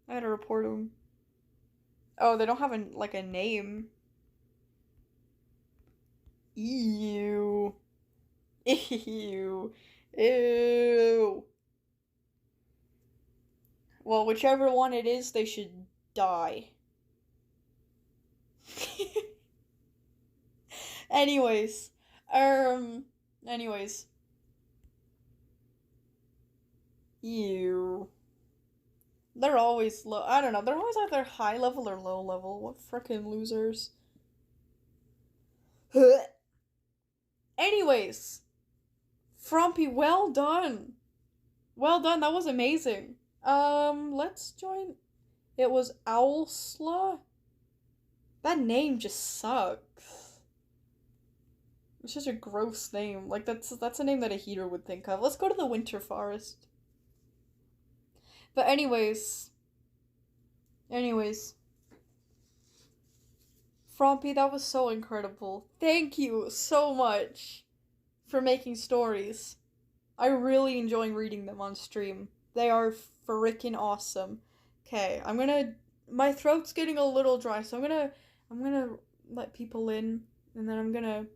I gotta report them. Oh, they don't have, a name. Ew. Ew. Ew. Well, whichever one it is, they should die. Anyways. Anyways. Ew. They're always low. I don't know. They're always either high level or low level. What frickin' losers. Anyways. Frumpy, well done. Well done. That was amazing. Let's join. It was Owlsla? That name just sucks. It's just a gross name. Like, that's a name that a heater would think of. Let's go to the Winter Forest. But anyways. Frumpy, that was so incredible. Thank you so much for making stories. I really enjoy reading them on stream. They are freaking awesome. Okay, my throat's getting a little dry, so I'm gonna let people in, and then I'm gonna...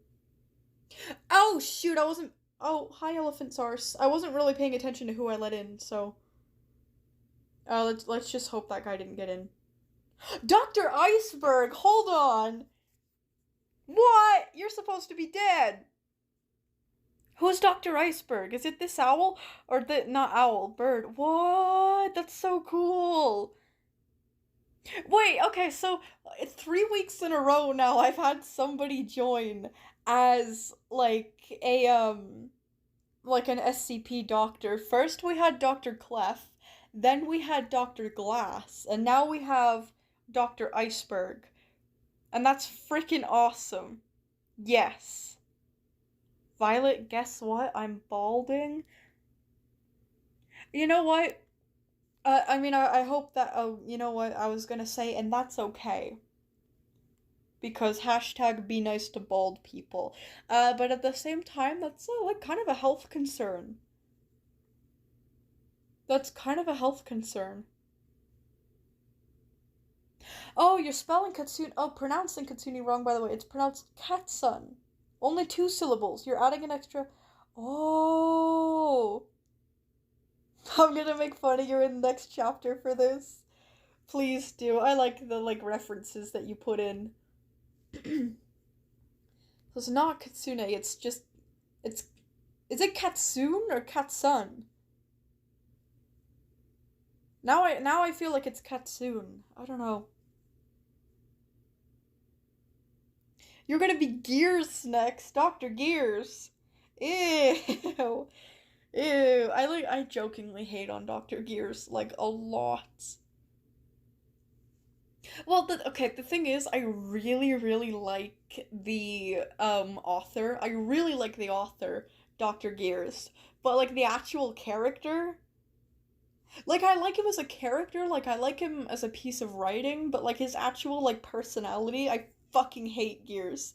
Oh, shoot, oh, hi, Elephant Source. I wasn't really paying attention to who I let in, so... let's just hope that guy didn't get in. Dr. Iceberg, hold on! What? You're supposed to be dead! Who's Dr. Iceberg? Is it this owl? Or not owl, bird. What? That's so cool! Wait, okay, so 3 weeks in a row now I've had somebody join as, like, an SCP doctor. First we had Dr. Clef, then we had Dr. Glass, and now we have Dr. Iceberg. And that's freaking awesome. Yes. Violet, guess what? I'm balding. You know what? I hope that, you know what I was gonna say, and that's okay. Because hashtag be nice to bald people. But at the same time, that's, kind of a health concern. That's kind of a health concern. Oh, you're spelling Katsuni, pronouncing Katsuni wrong, by the way. It's pronounced Katsun. Only 2 syllables. You're adding an extra... Oh... I'm gonna make fun of you in the next chapter for this. Please do. I like the, references that you put in. It's not Kitsune, it's just, it's, is it Katsun or Katsun? Now I feel like it's Katsun. I don't know. You're gonna be Gears next, Dr. Gears. Ew. Ew. I jokingly hate on Dr. Gears, like, a lot. Well, the thing is, I really, really like the author. I really like the author, Dr. Gears. But like the actual character, like I like him as a character, like I like him as a piece of writing, but like his actual like personality, I fucking hate Gears.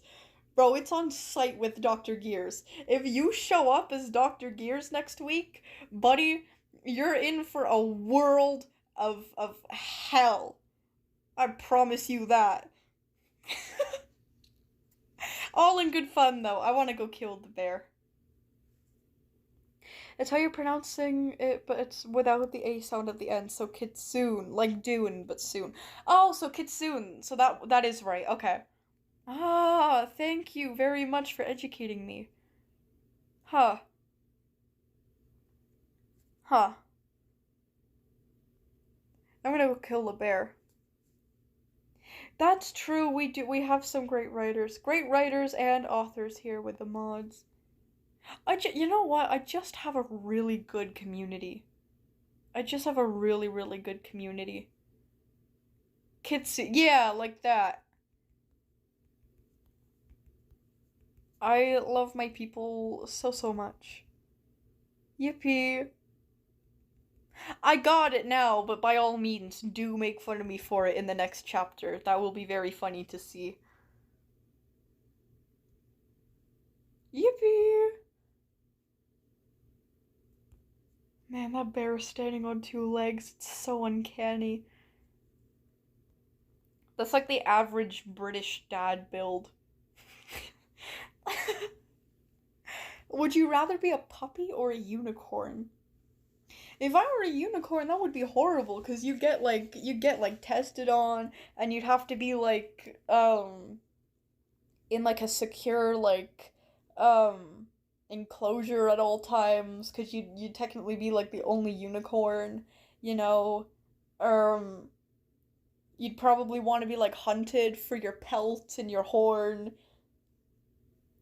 Bro, it's on site with Dr. Gears. If you show up as Dr. Gears next week, buddy, you're in for a world of hell. I promise you that. All in good fun, though. I want to go kill the bear. It's how you're pronouncing it, but it's without the A sound at the end. So Kitsune, like Dune, but soon. Oh, so Kitsune. So that is right. Okay. Ah, thank you very much for educating me. Huh. Huh. I'm gonna go kill the bear. That's true. We have some great writers. Great writers and authors here with the mods. You know what? I just have a really good community. I just have a really, really good community. Kitsu, yeah, like that. I love my people so, so much. Yippee. I got it now, but by all means, do make fun of me for it in the next chapter. That will be very funny to see. Yippee! Man, that bear is standing on two legs. It's so uncanny. That's like the average British dad build. Would you rather be a puppy or a unicorn? If I were a unicorn, that would be horrible because you get tested on and you'd have to be like in like a secure enclosure at all times because you'd technically be like the only unicorn, you know. Um you'd probably want to be like hunted for your pelt and your horn.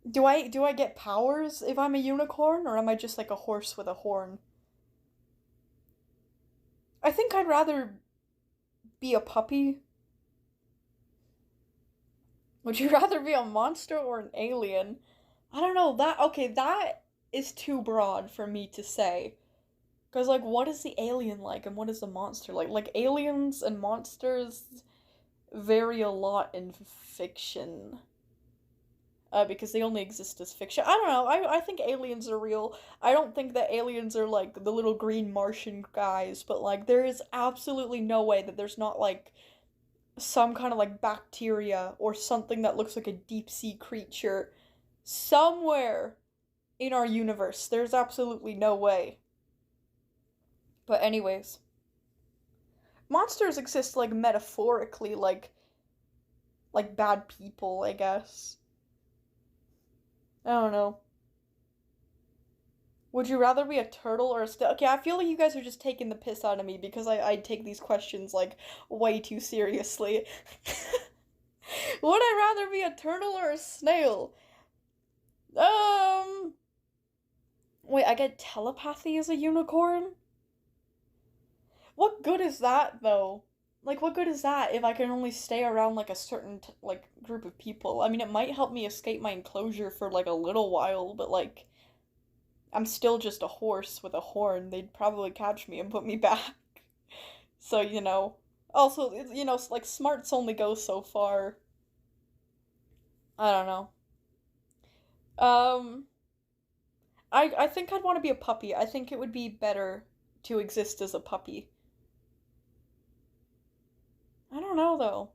Do I get powers if I'm a unicorn or am I just like a horse with a horn? I think I'd rather be a puppy. Would you rather be a monster or an alien? I don't know. That is too broad for me to say. Cause like what is the alien like and what is the monster like? Like aliens and monsters vary a lot in fiction. Because they only exist as fiction. I don't know. I think aliens are real. I don't think that aliens are like the little green Martian guys, but like there is absolutely no way that there's not like some kind of like bacteria or something that looks like a deep sea creature somewhere in our universe. There's absolutely no way. But anyways, monsters exist like metaphorically like bad people, I guess. I don't know. Would you rather be a turtle or a snail? Okay, I feel like you guys are just taking the piss out of me because I take these questions like way too seriously. Would I rather be a turtle or a snail? Um, wait, I get telepathy as a unicorn? What good is that though? Like what good is that if I can only stay around like a certain like group of people? I mean, it might help me escape my enclosure for like a little while, but like I'm still just a horse with a horn. They'd probably catch me and put me back. So, Also, like smarts only go so far. I don't know. Um, I think I'd want to be a puppy. I think it would be better to exist as a puppy. I don't know though.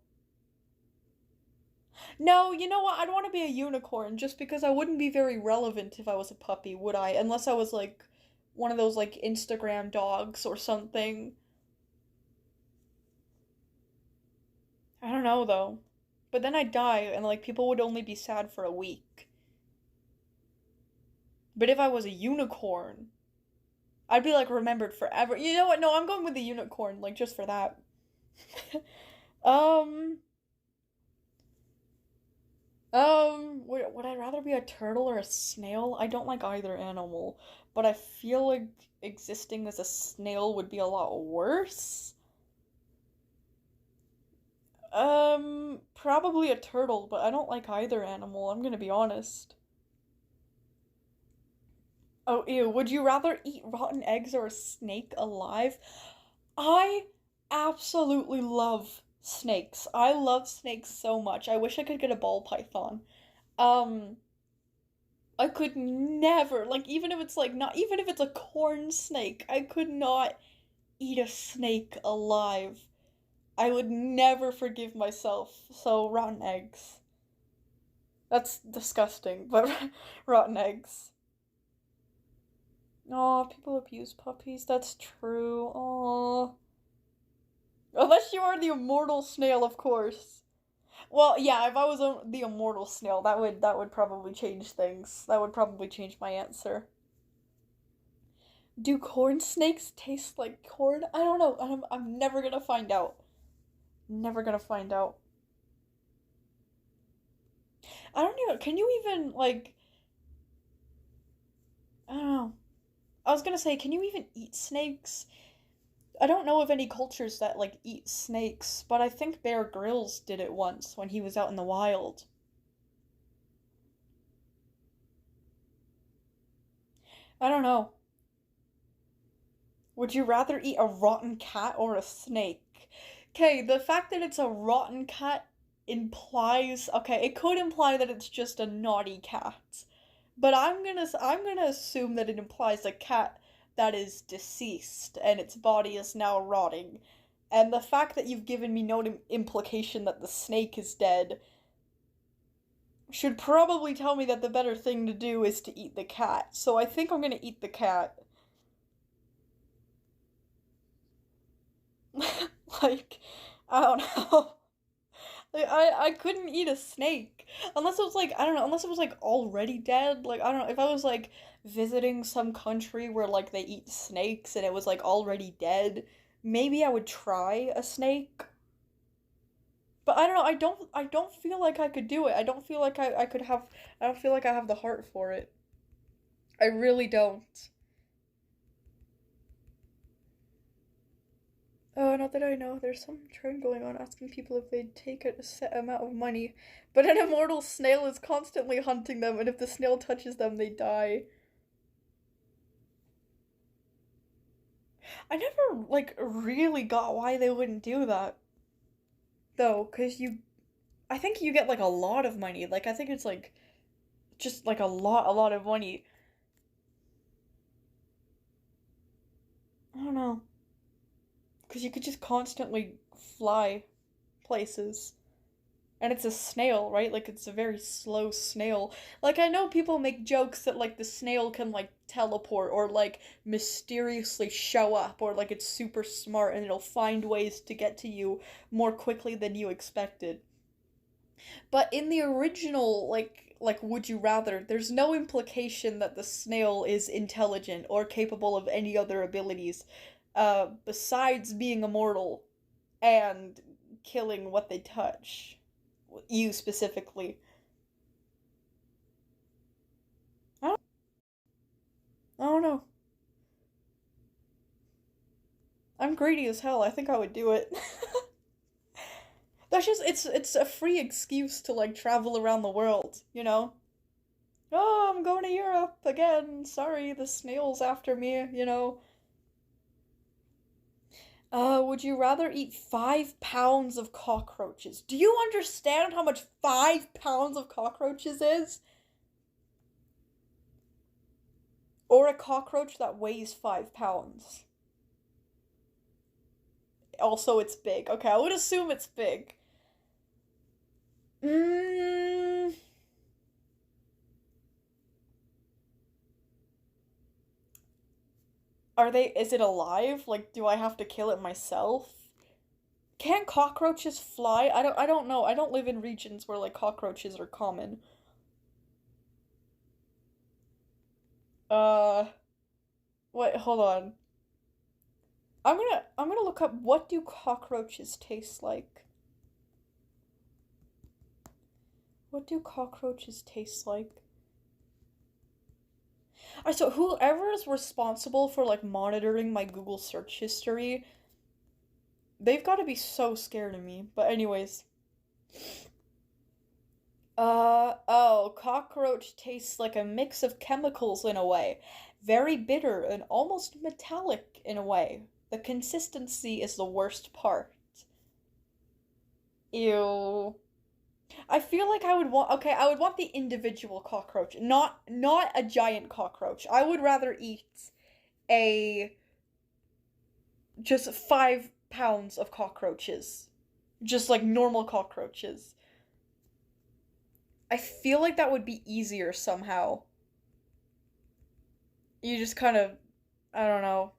No, you know what? I'd want to be a unicorn just because I wouldn't be very relevant if I was a puppy, would I? Unless I was like one of those like Instagram dogs or something. I don't know though. But then I'd die and like people would only be sad for a week. But if I was a unicorn, I'd be like remembered forever. You know what? No, I'm going with the unicorn, like just for that. um, would I rather be a turtle or a snail? I don't like either animal, but I feel like existing as a snail would be a lot worse. Probably a turtle, but I don't like either animal, I'm gonna be honest. Oh, ew, would you rather eat rotten eggs or a snake alive? I absolutely love snakes. I love snakes so much. I wish I could get a ball python. Um, I could never, like, even if it's like not, even if it's a corn snake, I could not eat a snake alive. I would never forgive myself. So, rotten eggs. That's disgusting, but rotten eggs. Oh, people abuse puppies. That's true. Oh. Unless you are the immortal snail, of course. Well, yeah, if I was the immortal snail, that would probably change things. That would probably change my answer. Do corn snakes taste like corn? I don't know. I'm never gonna find out. Never gonna find out. I don't know. Can you even like? I don't know. I was gonna say, can you even eat snakes? I don't know of any cultures that like eat snakes, but I think Bear Grylls did it once when he was out in the wild. I don't know. Would you rather eat a rotten cat or a snake? Okay, the fact that it's a rotten cat implies, okay, it could imply that it's just a naughty cat. But I'm gonna assume that it implies a cat that is deceased and its body is now rotting. And the fact that you've given me no implication that the snake is dead should probably tell me that the better thing to do is to eat the cat. So I think I'm gonna eat the cat. Like, I don't know. Like, I couldn't eat a snake unless it was like I don't know unless it was like already dead. Like I don't know if I was like visiting some country where like they eat snakes and it was like already dead. Maybe I would try a snake. But I don't know. I don't feel like I could do it. I don't feel like I could have. I don't feel like I have the heart for it. I really don't. Oh, not that I know. There's some trend going on asking people if they'd take a set amount of money, but an immortal snail is constantly hunting them, and if the snail touches them, they die. I never, like, really got why they wouldn't do that, though, because I think you get, like, a lot of money. Like, I think it's, like, just, like, a lot of money. I don't know. Because you could just constantly fly places. And it's a snail, right? Like it's a very slow snail. Like I know people make jokes that like the snail can like teleport or like mysteriously show up or like it's super smart and it'll find ways to get to you more quickly than you expected. But in the original like Would You Rather, there's no implication that the snail is intelligent or capable of any other abilities besides being immortal and killing what they touch. You specifically. I don't, I don't know. I'm greedy as hell. I think I would do it. That's just it's a free excuse to like travel around the world, you know? Oh, I'm going to Europe again. Sorry, the snail's after me, you know. Would you rather eat 5 pounds of cockroaches? Do you understand how much 5 pounds of cockroaches is? Or a cockroach that weighs 5 pounds? Also, it's big. Okay, I would assume it's big. Mm, is it alive? Like, do I have to kill it myself? Can't cockroaches fly? I don't know. I don't live in regions where like cockroaches are common. Uh, wait, hold on. I'm gonna look up what do cockroaches taste like. What do cockroaches taste like? So whoever is responsible for like monitoring my Google search history, they've got to be so scared of me. But anyways, oh, cockroach tastes like a mix of chemicals in a way. Very bitter and almost metallic in a way. The consistency is the worst part. Ew. I feel like I would want the individual cockroach, not a giant cockroach. I would rather eat a just 5 pounds of cockroaches. Just like normal cockroaches. I feel like that would be easier somehow. You just kind of, I don't know.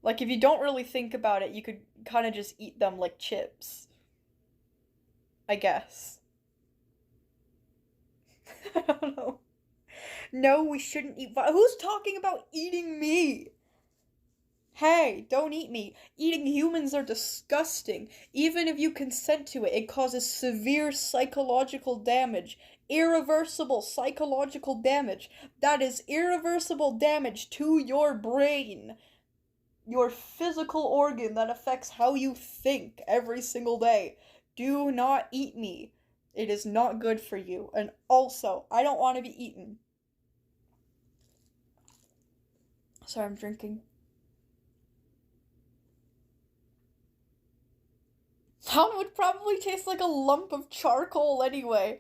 Like if you don't really think about it, you could kind of just eat them like chips. I guess. I don't know. No, we shouldn't eat. Who's talking about eating me? Hey, don't eat me. Eating humans are disgusting. Even if you consent to it, it causes severe psychological damage. Irreversible psychological damage. That is irreversible damage to your brain. Your physical organ that affects how you think every single day. Do not eat me. It is not good for you. And also, I don't want to be eaten. Sorry, I'm drinking. That would probably taste like a lump of charcoal anyway.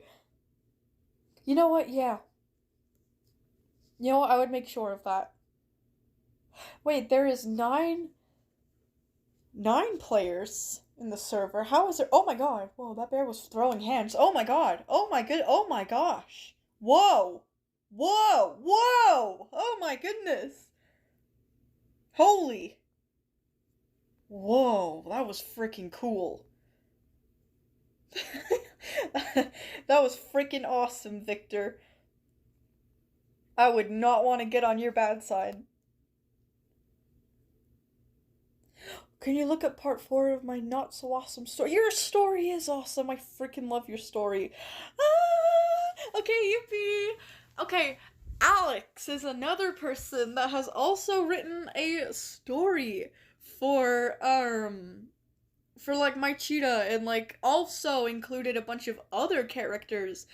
You know what? Yeah. You know what? I would make sure of that. Wait, there is nine players in the server. How is there? Oh my god. Whoa, that bear was throwing hands. Oh my god. Oh my good. Oh my gosh. Whoa. Whoa. Whoa. Oh my goodness. Holy. Whoa, that was freaking cool. That was freaking awesome, Victor. I would not want to get on your bad side. Can you look at part 4 of my not so awesome story? Your story is awesome. I freaking love your story. Ah, okay, yippee. Okay, Alex is another person that has also written a story for like my cheetah and like also included a bunch of other characters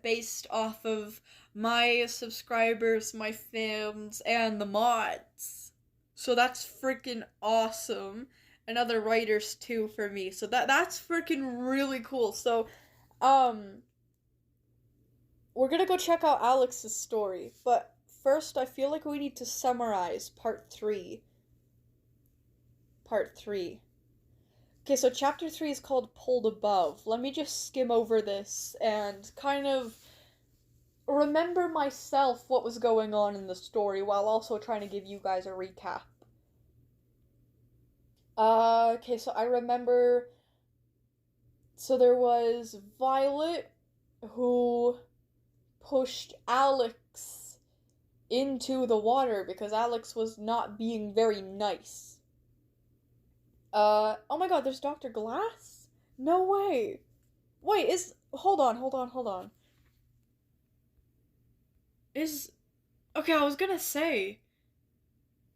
based off of my subscribers, my fans, and the mods. So that's freaking awesome. And other writers too for me. So that's freaking really cool. So um we're gonna go check out Alex's story, but first I feel like we need to summarize part 3. Part 3. Okay, so chapter 3 is called Pulled Above. Let me just skim over this and kind of remember myself what was going on in the story while also trying to give you guys a recap. Okay, so I remember. So there was Violet who pushed Alex into the water because Alex was not being very nice. Oh my god, there's Dr. Glass? No way. Wait, hold on. Okay, I was gonna say,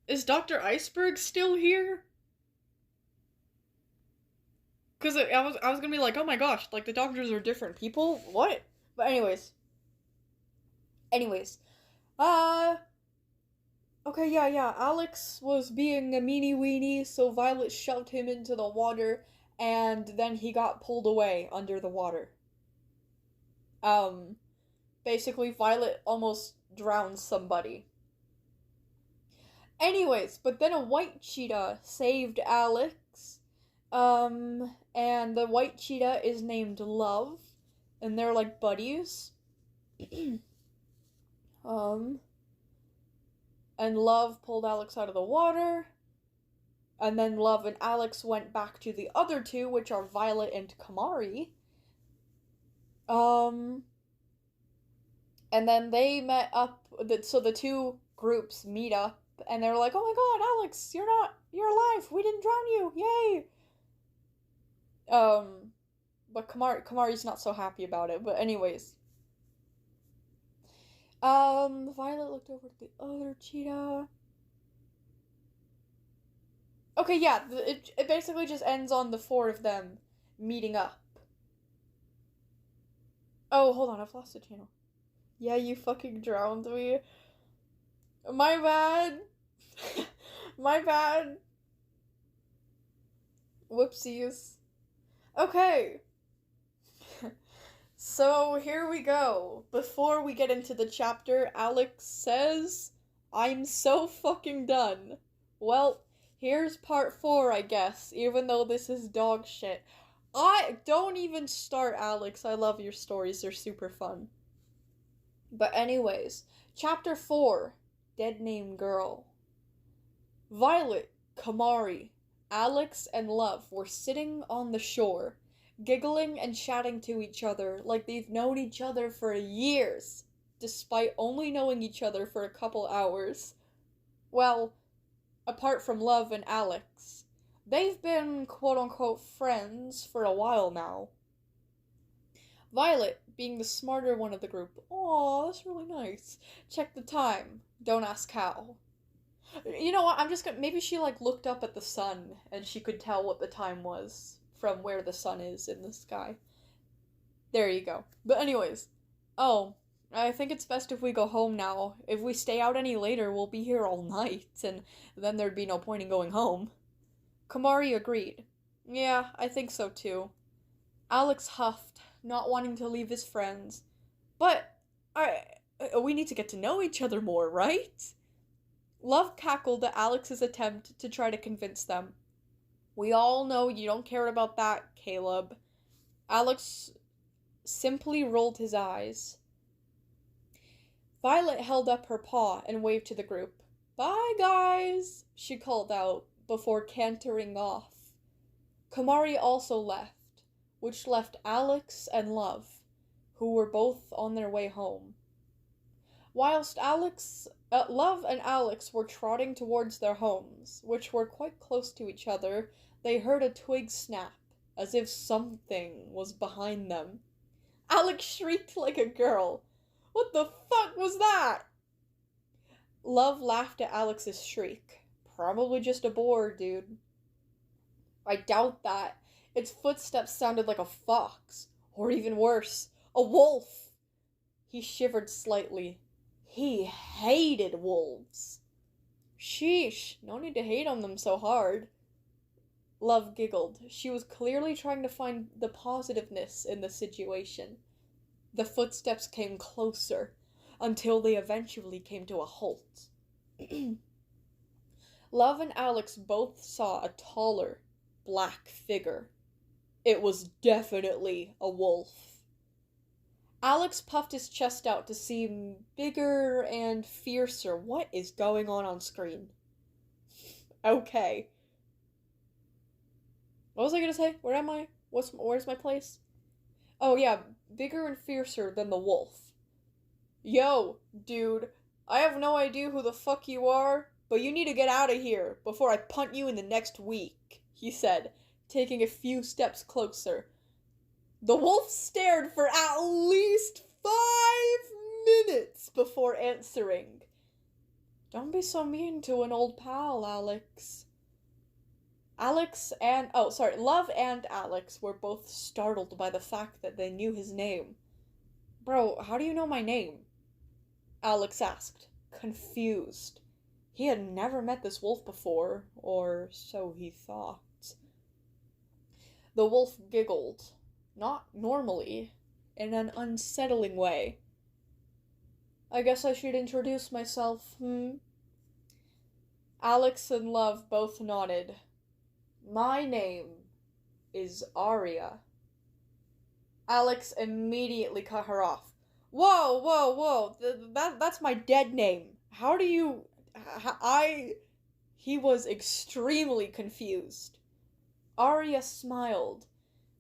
is Dr. Iceberg still here? Cause I was gonna be like, oh my gosh, like the doctors are different people? What? But anyways, uh, okay, yeah, Alex was being a meanie weenie, so Violet shoved him into the water, and then he got pulled away under the water. Um, Basically, Violet almost drowned somebody. Anyways, but then a white cheetah saved Alex, and the white cheetah is named Love, and they're like buddies. um, and Love pulled Alex out of the water, and then Love and Alex went back to the other two, which are Violet and Kamari. And then they met up, so the two groups meet up, and they're like, oh my god, Alex, you're alive, we didn't drown you, yay! But Kamari's not so happy about it, but anyways. Violet looked over at the other cheetah. Okay, yeah, it basically just ends on the four of them meeting up. Oh, hold on, I've lost the channel. Yeah, you fucking drowned me. My bad. My bad. Whoopsies. Okay. So here we go. Before we get into the chapter, Alex says, I'm so fucking done. Well, here's part 4, I guess, even though this is dog shit. I don't even start, Alex. I love your stories. They're super fun. But anyways, chapter 4, Dead Name Girl. Violet, Kamari, Alex, and Love were sitting on the shore, giggling and chatting to each other like they've known each other for years, despite only knowing each other for a couple hours. Well, apart from Love and Alex, they've been quote-unquote friends for a while now. Violet, being the smarter one of the group, aw, that's really nice, checked the time, don't ask how. You know what, I'm just gonna, maybe she looked up at the sun and she could tell what the time was from where the sun is in the sky. There you go. But anyways, oh, I think it's best if we go home now. If we stay out any later, we'll be here all night, and then there'd be no point in going home. Kamari agreed. Yeah, I think so too. Alex huffed, not wanting to leave his friends. But, we need to get to know each other more, right? Love cackled at Alex's attempt to try to convince them. We all know you don't care about that, Caleb. Alex simply rolled his eyes. Violet held up her paw and waved to the group. Bye, guys, she called out before cantering off. Kamari also left, which left Alex and Love, who were both on their way home. Whilst Love and Alex were trotting towards their homes, which were quite close to each other, they heard a twig snap, as if something was behind them. Alex shrieked like a girl. What the fuck was that? Love laughed at Alex's shriek. Probably just a boar, dude. I doubt that. Its footsteps sounded like a fox, or even worse, a wolf. He shivered slightly. He hated wolves. Sheesh, no need to hate on them so hard. Love giggled. She was clearly trying to find the positiveness in the situation. The footsteps came closer, until they eventually came to a halt. Love and Alex both saw a taller, black figure. It was definitely a wolf. Alex puffed his chest out to seem bigger and fiercer. What is going on screen? Okay. What was I gonna say? Where am I? Where's my place? Oh yeah, bigger and fiercer than the wolf. Yo, dude, I have no idea who the fuck you are, but you need to get out of here before I punt you in the next week, he said, taking a few steps closer. The wolf stared for at least 5 minutes before answering. Don't be so mean to an old pal, Alex. Love and Alex were both startled by the fact that they knew his name. Bro, how do you know my name? Alex asked, confused. He had never met this wolf before, or so he thought. The wolf giggled, not normally, in an unsettling way. I guess I should introduce myself, Alex and Love both nodded. My name is Arya. Alex immediately cut her off. Whoa. That's my dead name. How do you... He was extremely confused. Arya smiled,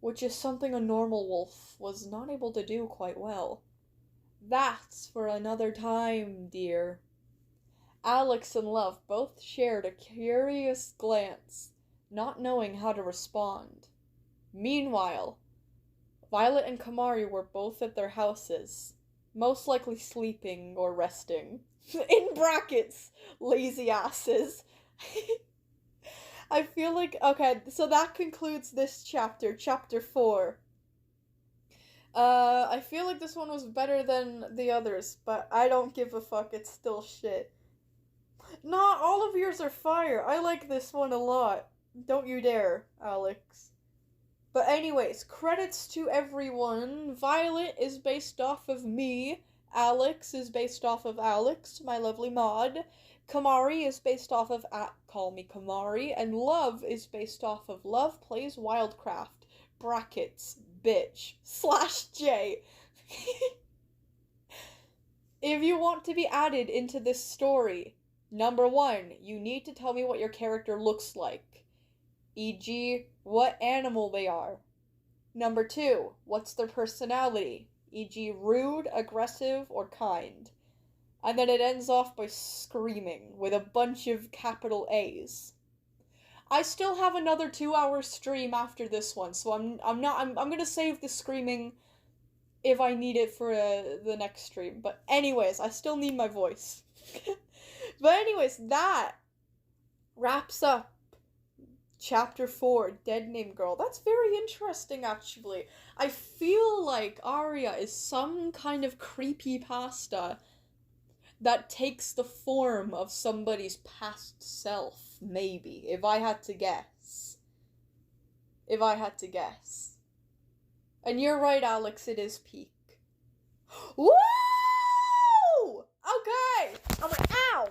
which is something a normal wolf was not able to do quite well. That's for another time, dear. Alex and Love both shared a curious glance, not knowing how to respond. Meanwhile, Violet and Kamari were both at their houses, most likely sleeping or resting. In brackets, lazy asses. I feel like, okay, so that concludes this chapter, chapter 4. I feel like this one was better than the others, but I don't give a fuck, it's still shit. Not all of yours are fire, I like this one a lot. Don't you dare, Alex. But anyways, credits to everyone. Violet is based off of me. Alex is based off of Alex, my lovely mod. Kamari is based off of Call Me Kamari. And Love is based off of Love Plays Wildcraft. Brackets, bitch, /J. If you want to be added into this story, number 1, you need to tell me what your character looks like. E.g., what animal they are. Number 2, what's their personality? E.g., rude, aggressive, or kind. And then it ends off by screaming with a bunch of capital A's. I still have another 2-hour stream after this one, so I'm gonna save the screaming if I need it for the next stream. But anyways, I still need my voice. But anyways, that wraps up Chapter 4, Dead Name Girl. That's very interesting, actually. I feel like Aria is some kind of creepypasta that takes the form of somebody's past self, maybe, if I had to guess. And you're right, Alex, it is peak. Woo! Okay! I'm like, ow!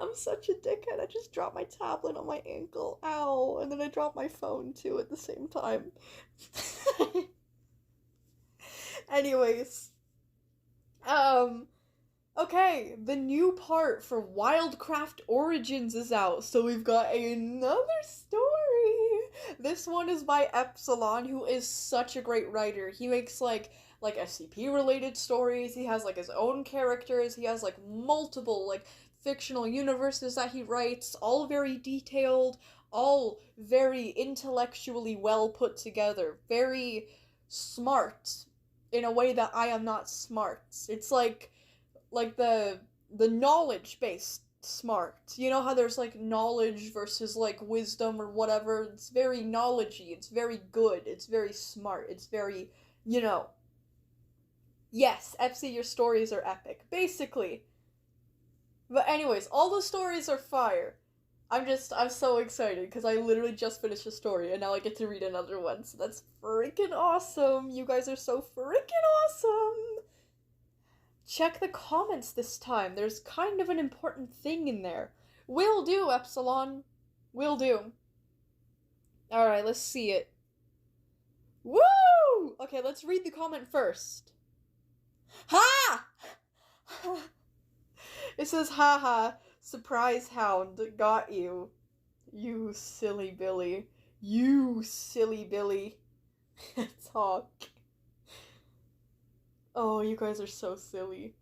I'm such a dickhead. I just dropped my tablet on my ankle. Ow. And then I dropped my phone too at the same time. Anyways. Okay, the new part for Wildcraft Origins is out, so we've got another story. This one is by Epsilon, who is such a great writer. He makes like SCP related stories. He has like his own characters. He has like multiple like fictional universes that he writes, all very detailed, all very intellectually well put together, very smart in a way that I am not smart. It's like the knowledge based smart. You know how there's like knowledge versus like wisdom or whatever? It's very knowledgey, it's very good, it's very smart, it's very, you know. Yes, Epsi, your stories are epic. Basically. But anyways, all the stories are fire. I'm so excited because I literally just finished a story and now I get to read another one. So that's freaking awesome. You guys are so freaking awesome. Check the comments this time. There's kind of an important thing in there. Will do, Epsilon. Will do. Alright, let's see it. Woo! Okay, let's read the comment first. Ha! It says, haha, surprise hound, got you. You silly Billy. You silly Billy. Talk. Oh, you guys are so silly.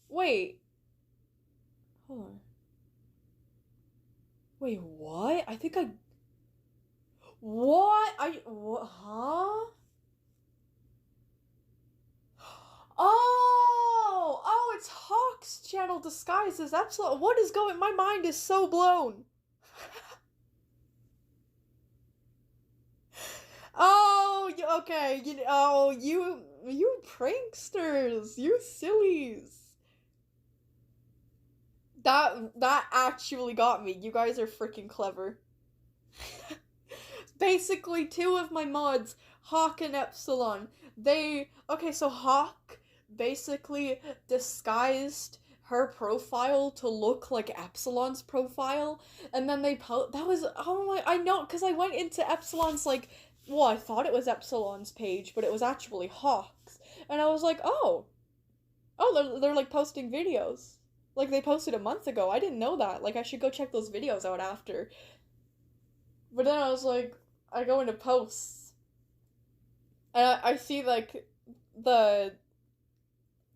Wait. Hold on. Wait, what? I think I... What? What? Huh? Oh, it's Hawk's channel disguised as Epsilon. What is going? My mind is so blown. Oh, okay. You pranksters, you sillies. That actually got me. You guys are freaking clever. Basically, 2 of my mods, Hawk and Epsilon, so Hawk basically disguised her profile to look like Epsilon's profile, and then I know, because I went into Epsilon's, I thought it was Epsilon's page, but it was actually Hawk's, and I was like, they're like posting videos, like they posted a month ago. I didn't know that, I should go check those videos out after, but then I was like, I go into posts, And I see the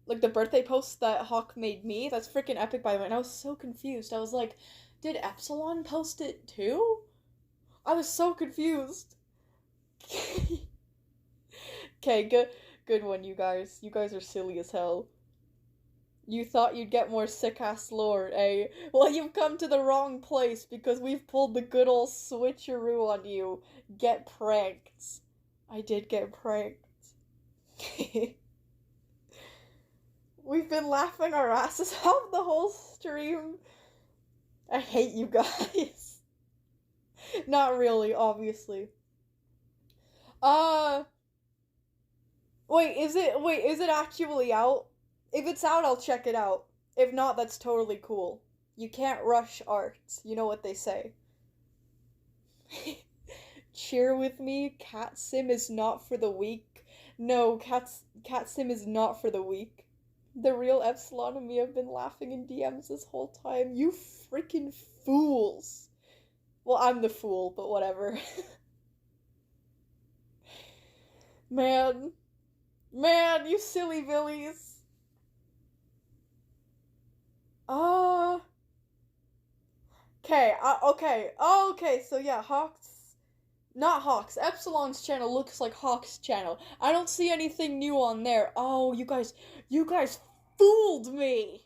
the birthday post that Hawk made me. That's freaking epic, by the way. And I was so confused. I was like, did Epsilon post it too? I was so confused. Okay, good one, you guys. You guys are silly as hell. You thought you'd get more sick-ass lore, eh? Well, you've come to the wrong place because we've pulled the good old switcheroo on you. Get pranked. I did get pranked. We've been laughing our asses off the whole stream. I hate you guys. Not really, obviously. Uh, wait, is it actually out? If it's out, I'll check it out. If not, that's totally cool. You can't rush art. You know what they say. Cheer with me. Cat Sim is not for the weak. No, Cat Sim is not for the weak. The real Epsilon and me have been laughing in DMs this whole time. You freaking fools. Well, I'm the fool, but whatever. Man. Man, you silly billies. Okay, okay, so yeah, not Hawks. Epsilon's channel looks like Hawks' channel. I don't see anything new on there. Oh, you guys fooled me!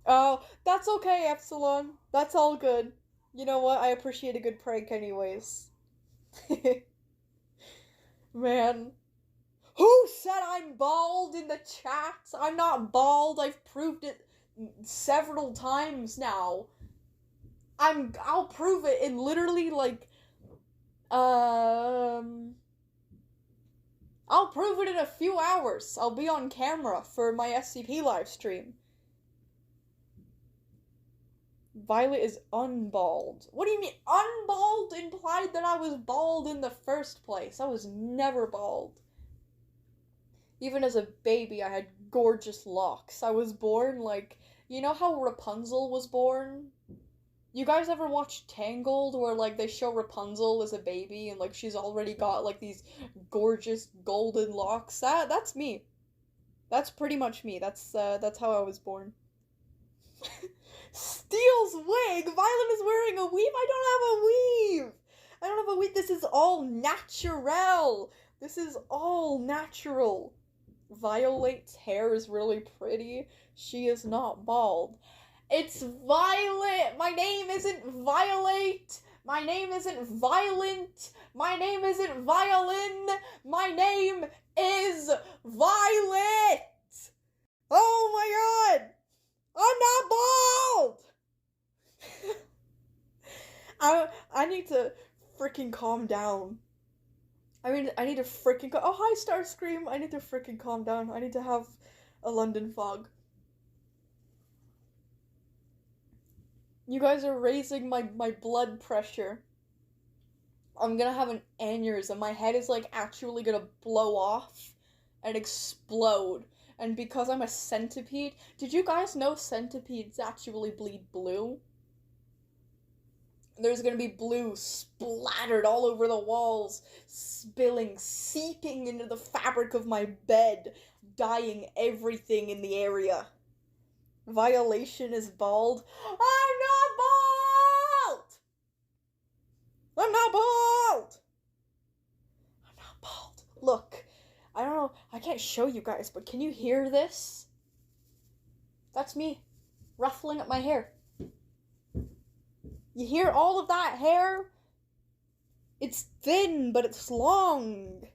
Oh, that's okay, Epsilon. That's all good. You know what? I appreciate a good prank anyways. Man. Who said I'm bald in the chat? I'm not bald. I've proved it several times now. I'll prove it in literally I'll prove it in a few hours. I'll be on camera for my SCP live stream. Violet is unbald. What do you mean? Unbald implied that I was bald in the first place. I was never bald. Even as a baby, I had gorgeous locks. I was born you know how Rapunzel was born? You guys ever watch Tangled where they show Rapunzel as a baby and she's already got these gorgeous golden locks? That's me. That's pretty much me. That's how I was born. Steel's wig! Violet is wearing a weave? I don't have a weave! I don't have a weave. This is all natural. This is all natural. Violet's hair is really pretty. She is not bald. It's Violet! My name isn't Violet! My name isn't Violent! My name isn't Violin! My name is Violet! Oh my god! I'm not bald! I need to freaking calm down. I need to freaking oh, hi, Starscream! I need to freaking calm down. I need to have a London fog. You guys are raising my blood pressure. I'm gonna have an aneurysm. My head is actually gonna blow off and explode. And because I'm a centipede, did you guys know centipedes actually bleed blue? There's gonna be blue splattered all over the walls, spilling, seeping into the fabric of my bed, dyeing everything in the area. Violation is bald. I'm not bald! I'm not bald! I'm not bald. Look, I don't know, I can't show you guys, but can you hear this? That's me, ruffling up my hair. You hear all of that hair? It's thin, but it's long.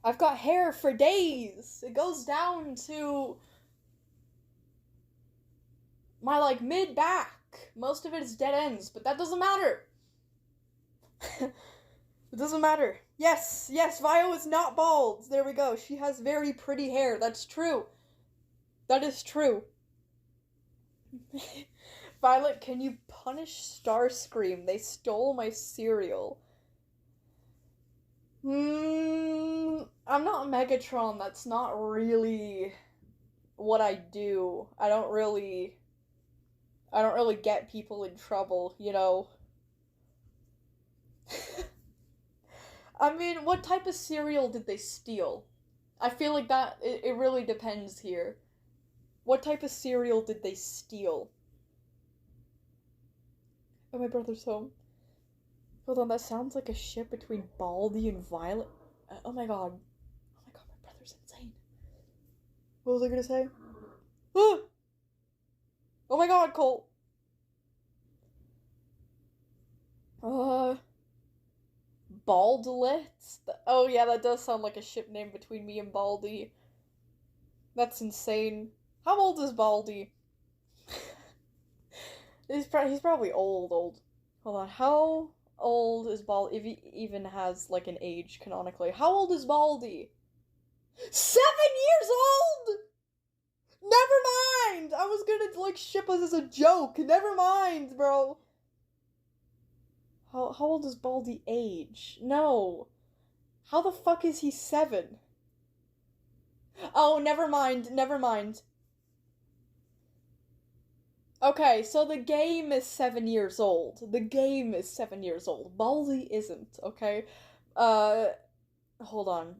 I've got hair for days. It goes down to my mid-back. Most of it is dead ends, but that doesn't matter. It doesn't matter. Yes, Vio is not bald. There we go. She has very pretty hair. That's true. That is true. Violet, can you punish Starscream? They stole my cereal. I'm not Megatron. That's not really what I do. I don't really get people in trouble, you know. I mean, what type of cereal did they steal? I feel like that, it really depends here. What type of cereal did they steal? Oh, my brother's home. Hold on, that sounds like a ship between Baldy and Violet. Oh my god. Oh my god, my brother's insane. What was I gonna say? Ah! Oh my god, Colt. Baldlets? Oh yeah, that does sound like a ship name between me and Baldy. That's insane. How old is Baldy? he's probably old. Hold on, how old is Baldy, if he even has, like, an age, canonically? How old is Baldy? 7 years old?! Never mind! I was gonna, like, ship us as a joke. Never mind, bro. How old is Baldy age? No. How the fuck is he 7? Oh, never mind. Okay, so the game is 7 years old. Baldy isn't, okay? Hold on.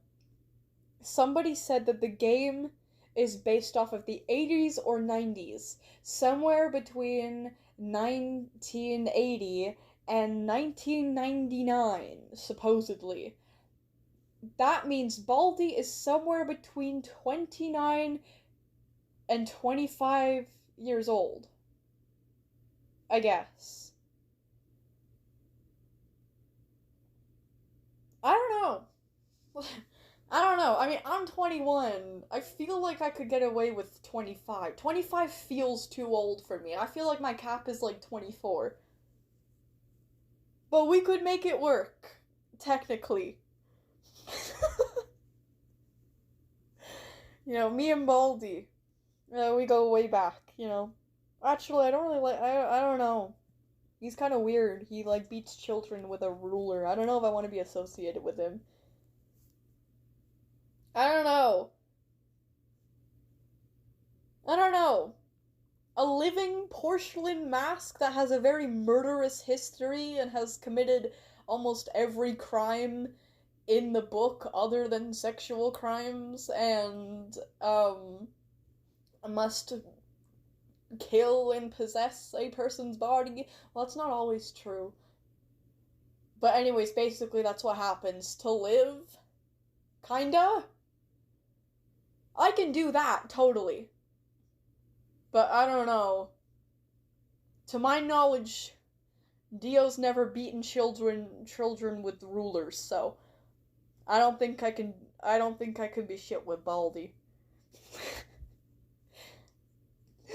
Somebody said that the game is based off of the 80s or 90s. Somewhere between 1980 and 1999, supposedly. That means Baldy is somewhere between 29 and 25 years old. I guess. I don't know. I mean, I'm 21. I feel like I could get away with 25. 25 feels too old for me. I feel like my cap is like 24. But we could make it work. Technically. You know, me and Baldy. We go way back, you know. Actually, I don't really like. I don't know. He's kind of weird. He, like, beats children with a ruler. I don't know if I want to be associated with him. I don't know. A living porcelain mask that has a very murderous history and has committed almost every crime in the book other than sexual crimes, and, must kill and possess a person's body. Well, that's not always true. But anyways, basically that's what happens to live. Kinda? I can do that, totally. But I don't know. To my knowledge, Dio's never beaten children with rulers, so I don't think I could be shit with Baldy.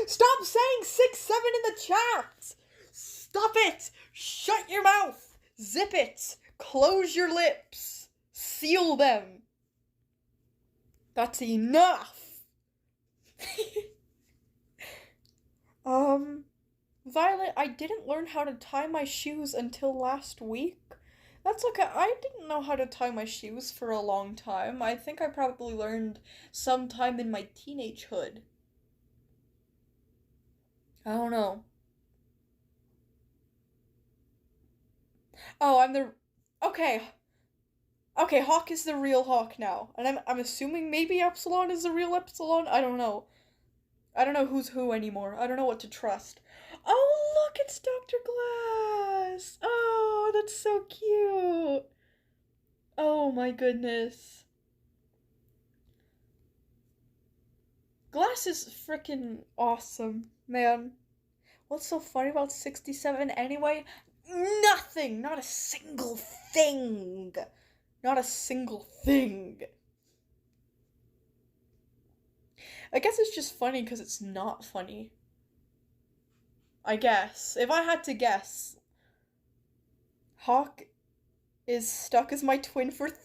Stop saying 6-7 in the chat! Stop it! Shut your mouth! Zip it! Close your lips! Seal them! That's enough! Violet, I didn't learn how to tie my shoes until last week. That's okay. I didn't know how to tie my shoes for a long time. I think I probably learned sometime in my teenagehood. I don't know. Oh, okay. Okay, Hawk is the real Hawk now. And I'm assuming maybe Epsilon is the real Epsilon? I don't know. I don't know who's who anymore. I don't know what to trust. Oh, look, it's Dr. Glass! Oh, that's so cute! Oh my goodness. Glass is freaking awesome, man. What's so funny about 67 anyway? Nothing! Not a single thing! Not a single thing! I guess it's just funny because it's not funny. I guess. If I had to guess, Hawk is stuck as my twin for 14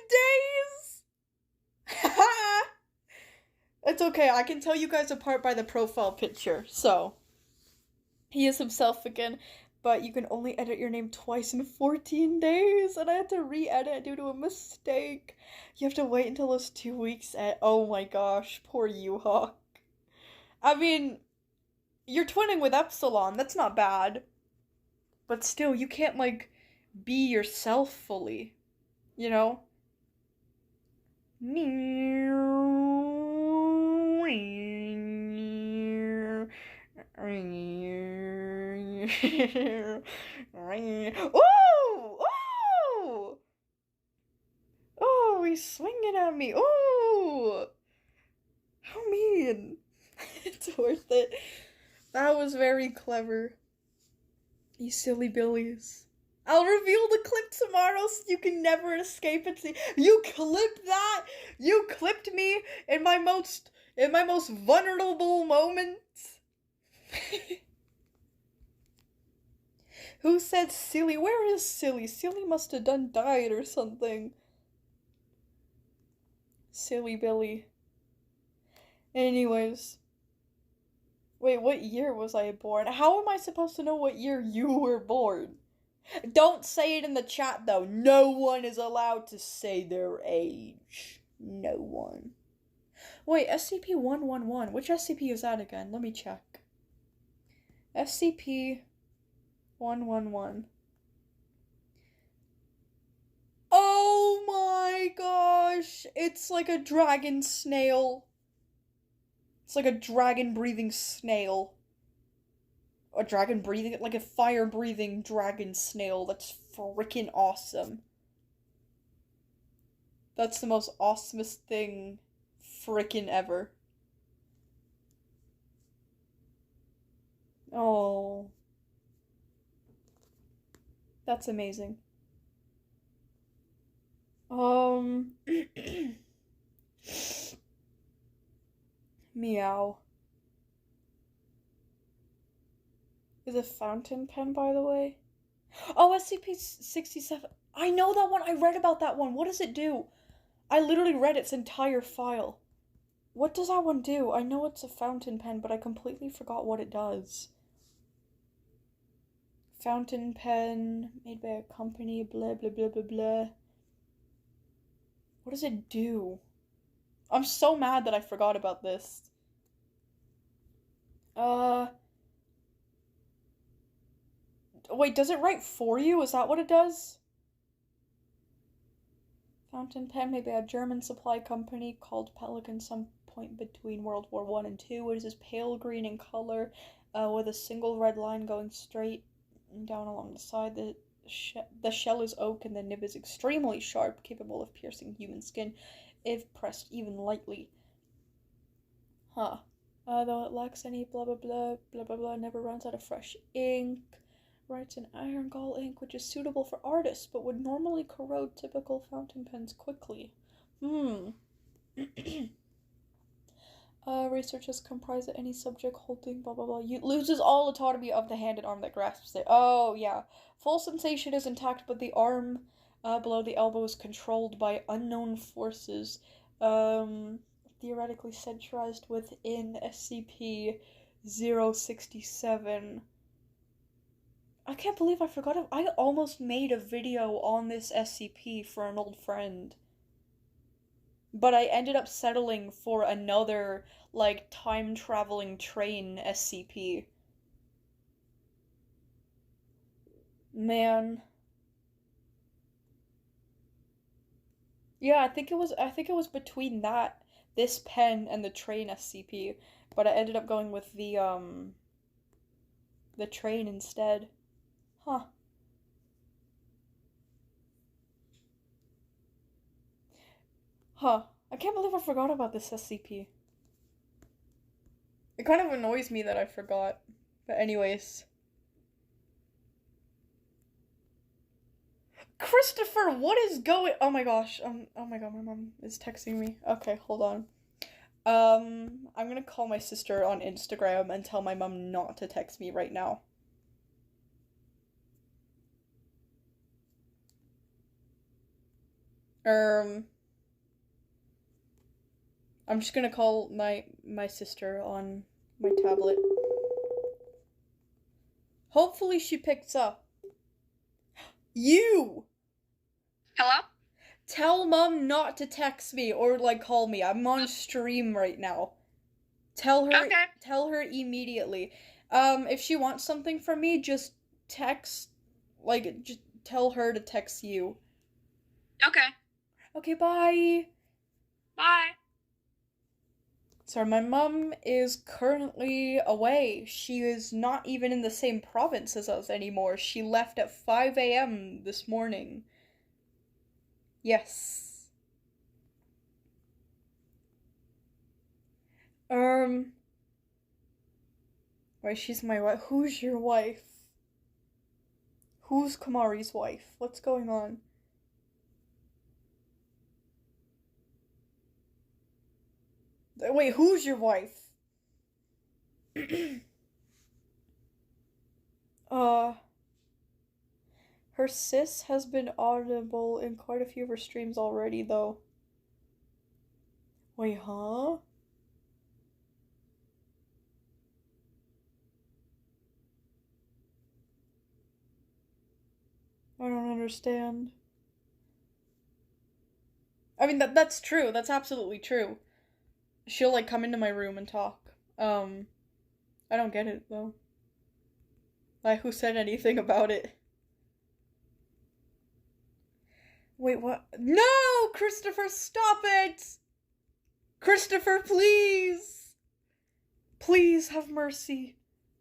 days? It's okay, I can tell you guys apart by the profile picture, so. He is himself again, but you can only edit your name twice in 14 days, and I had to re-edit due to a mistake. You have to wait until those 2 weeks oh my gosh, poor you, Hawk. I mean, you're twinning with Epsilon, that's not bad. But still, you can't, like, be yourself fully, you know? Ooh! Ooh! Oh, he's swinging at me. Ooh! How mean. It's worth it. That was very clever. You silly billies. I'll reveal the clip tomorrow so you can never escape it. You clipped that? You clipped me in my most vulnerable moments? Who said silly? Where is silly? Silly must have died or something. Silly Billy. Anyways. Wait, what year was I born? How am I supposed to know what year you were born? Don't say it in the chat, though. No one is allowed to say their age. No one. Wait, SCP-111. Which SCP is that again? Let me check. SCP-111. Oh my gosh! It's like a dragon snail. It's like a dragon-breathing snail. A dragon-breathing, like a fire-breathing dragon snail. That's freaking awesome. That's the most awesomest thing freaking ever. Oh. That's amazing. Meow. Is a fountain pen, by the way? Oh, SCP-67. I know that one. I read about that one. What does it do? I literally read its entire file. What does that one do? I know it's a fountain pen, but I completely forgot what it does. Fountain pen, made by a company, blah, blah, blah, blah, blah. What does it do? I'm so mad that I forgot about this. Wait, does it write for you? Is that what it does? Fountain pen made by a German supply company called Pelican some point between World War I and II. It is pale green in color, with a single red line going straight down along the side. The shell is oak and the nib is extremely sharp, capable of piercing human skin if pressed even lightly. Huh. Though it lacks any blah blah blah blah blah blah, never runs out of fresh ink. Writes in iron gall ink, which is suitable for artists, but would normally corrode typical fountain pens quickly. Research is comprised of any subject holding blah blah blah. Loses all autonomy of the hand and arm that grasps it. Oh, yeah. Full sensation is intact, but the arm below the elbow is controlled by unknown forces. Theoretically centralized within SCP-067. I can't believe I forgot it. I almost made a video on this SCP for an old friend. But I ended up settling for another, like, time-traveling train SCP. Man. Yeah, I think it was between this pen and the train SCP, but I ended up going with the train instead. Huh. Huh. I can't believe I forgot about this SCP. It kind of annoys me that I forgot. But anyways. Christopher, what is going... Oh my gosh. Oh my god, my mom is texting me. Okay, hold on. I'm gonna call my sister on Instagram and tell my mom not to text me right now. I'm just gonna call my sister on my tablet. Hopefully she picks up. You! Hello? Tell mom not to text me or, like, call me. I'm on stream right now. Tell her immediately. If she wants something from me, just text, like, just tell her to text you. Okay. Okay, bye. Bye. Sorry, my mom is currently away. She is not even in the same province as us anymore. She left at 5 a.m. this morning. Yes. Wait, she's my wife. Who's your wife? Who's Kamari's wife? What's going on? Wait, who's your wife? Her sis has been audible in quite a few of her streams already, though. Wait, huh? I don't understand. I mean, that's true. That's absolutely true. She'll, like, come into my room and talk. I don't get it, though. Like, who said anything about it? Wait, what? No! Christopher, stop it! Christopher, please! Please have mercy.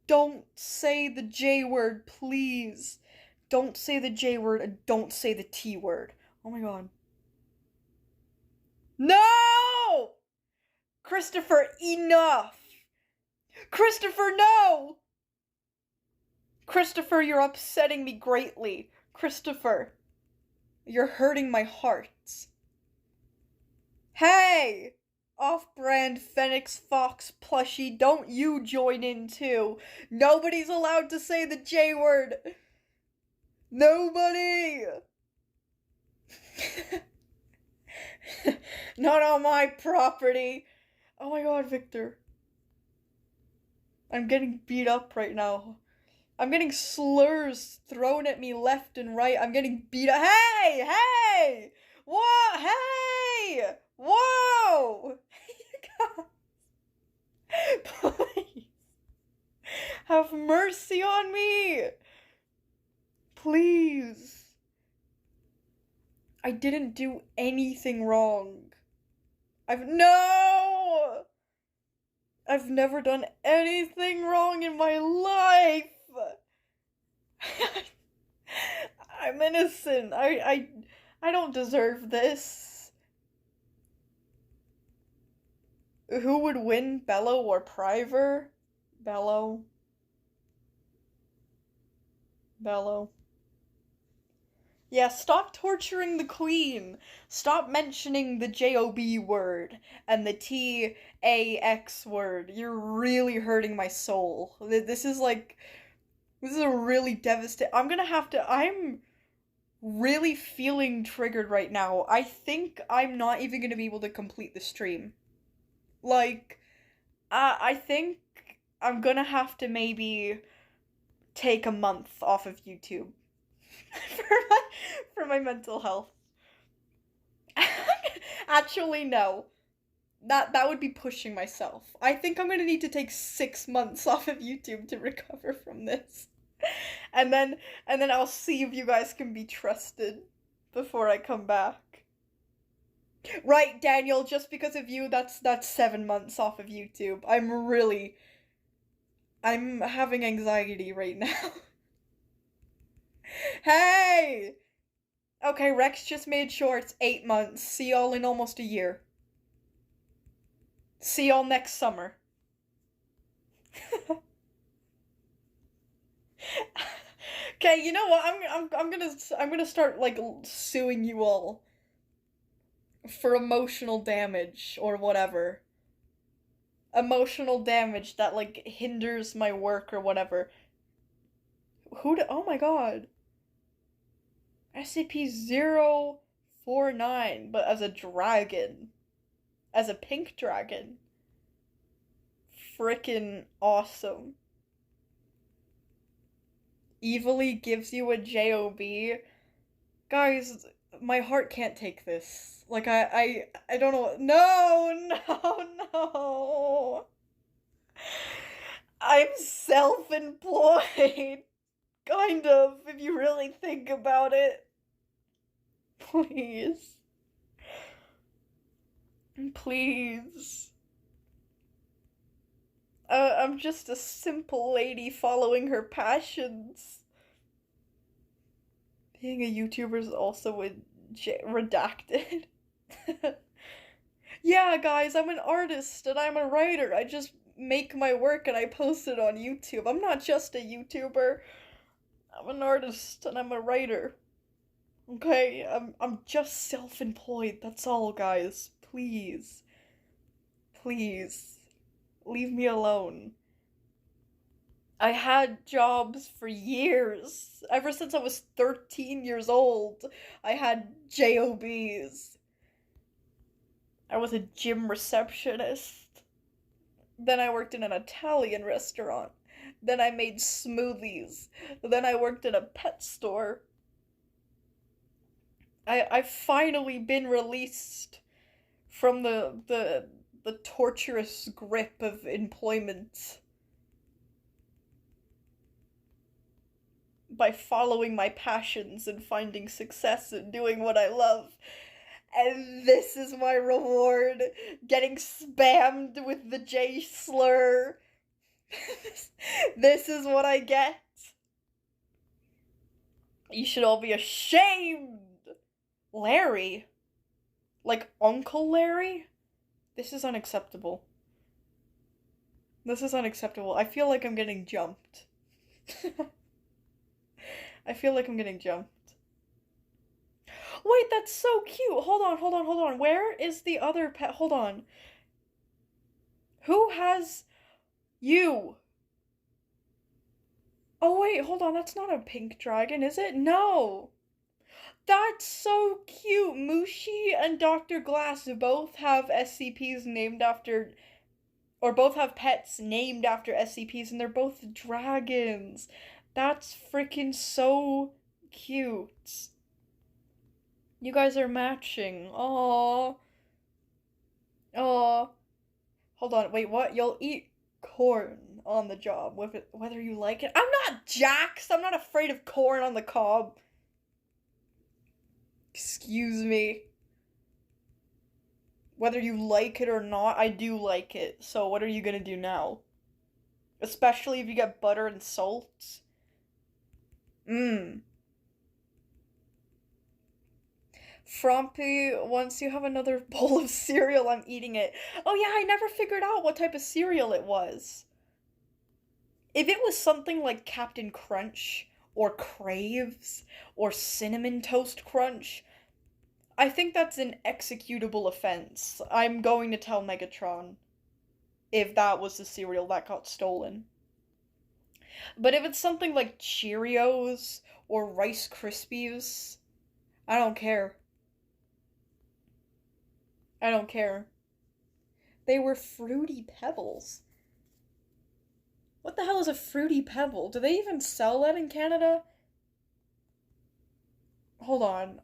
Don't say the J word, please. Don't say the J word and don't say the T word. Oh my god. No! Christopher, enough! Christopher, no! Christopher, you're upsetting me greatly. Christopher, you're hurting my heart. Hey! Off-brand Phoenix Fox plushie, don't you join in too. Nobody's allowed to say the J word. Nobody! Not on my property. Oh my god, Victor. I'm getting beat up right now. I'm getting slurs thrown at me left and right. I'm getting beat up. Hey! Hey! What? Hey! Whoa! Please. Have mercy on me! Please. I didn't do anything wrong. No! I've never done anything wrong in my life. I'm innocent. I don't deserve this. Who would win, Bello or Priver? Bello. Yeah, stop torturing the queen. Stop mentioning the J-O-B word and the T-A-X word. You're really hurting my soul. This is a really devastating. I'm really feeling triggered right now. I think I'm not even gonna be able to complete the stream. Like, I think I'm gonna have to maybe take a month off of YouTube. for my mental health. Actually, no. That would be pushing myself. I think I'm gonna need to take 6 months off of YouTube to recover from this. And then I'll see if you guys can be trusted before I come back. Right, Daniel, just because of you, that's 7 months off of YouTube. I'm having anxiety right now. Hey! Okay, Rex just made sure it's 8 months. See y'all in almost a year. See y'all next summer. Okay, you know what? I'm gonna start like suing you all for emotional damage or whatever. Emotional damage that like hinders my work or whatever. Oh my god. SCP-049, but as a dragon. As a pink dragon. Frickin' awesome. Evilly gives you a JOB. Guys, my heart can't take this. Like, I don't know. No! I'm self-employed. Kind of, if you really think about it. Please. Please. I'm just a simple lady following her passions. Being a YouTuber is also redacted. Yeah, guys, I'm an artist and I'm a writer. I just make my work and I post it on YouTube. I'm not just a YouTuber. I'm an artist and I'm a writer. Okay, I'm just self-employed. That's all, guys. Please. Please. Leave me alone. I had jobs for years. Ever since I was 13 years old, I had JOBs. I was a gym receptionist. Then I worked in an Italian restaurant. Then I made smoothies. Then I worked in a pet store. I've finally been released from the torturous grip of employment by following my passions and finding success and doing what I love. And this is my reward, getting spammed with the J slur. This is what I get. You should all be ashamed. Larry? Like Uncle Larry? This is unacceptable. This is unacceptable. I feel like I'm getting jumped. I feel like I'm getting jumped. Wait, that's so cute. Hold on. Where is the other pet? Hold on. Who has you? Oh, wait, hold on. That's not a pink dragon, is it? No. That's so cute. Mushi and Dr. Glass both have SCPs named after, or both have pets named after SCPs, and they're both dragons. That's freaking so cute. You guys are matching. Aww. Aww. Hold on, wait, what? You'll eat corn on the job, whether you like it. I'm not Jax! I'm not afraid of corn on the cob. Excuse me. Whether you like it or not, I do like it. So what are you gonna do now? Especially if you get butter and salt. Mmm. Frumpy, once you have another bowl of cereal, I'm eating it. Oh yeah, I never figured out what type of cereal it was. If it was something like Captain Crunch, or Craves, or Cinnamon Toast Crunch, I think that's an executable offense. I'm going to tell Megatron if that was the cereal that got stolen. But if it's something like Cheerios or Rice Krispies, I don't care. I don't care. They were Fruity Pebbles. What the hell is a Fruity Pebble? Do they even sell that in Canada? Hold on,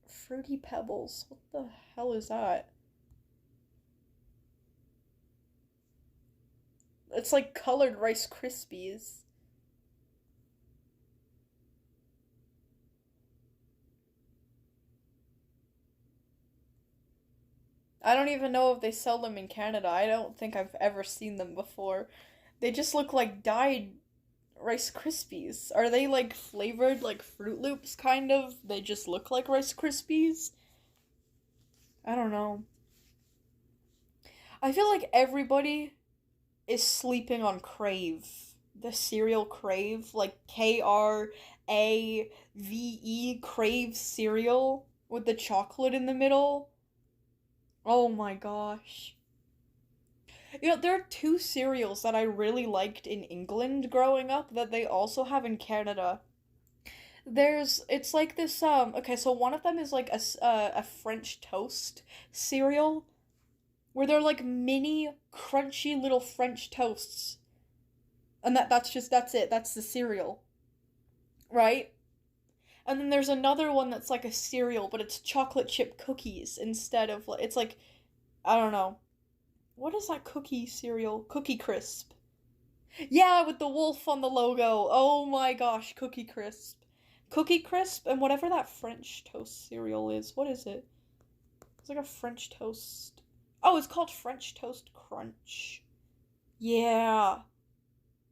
Fruity Pebbles. What the hell is that? It's like colored Rice Krispies. I don't even know if they sell them in Canada. I don't think I've ever seen them before. They just look like dyed Rice Krispies. Are they like flavored like Fruit Loops kind of? They just look like Rice Krispies? I don't know. I feel like everybody is sleeping on Crave. The cereal Crave, like Krave, Crave cereal with the chocolate in the middle. Oh my gosh. You know, there are two cereals that I really liked in England growing up that they also have in Canada. It's like this, okay, so one of them is like a French toast cereal, where they're like mini, crunchy little French toasts. And that's it, that's the cereal. Right? And then there's another one that's like a cereal, but it's chocolate chip cookies instead of, it's like, I don't know. What is that cookie cereal? Cookie Crisp. Yeah, with the wolf on the logo. Oh my gosh, Cookie Crisp. Cookie Crisp and whatever that French toast cereal is. What is it? It's like a French toast. Oh, it's called French Toast Crunch. Yeah.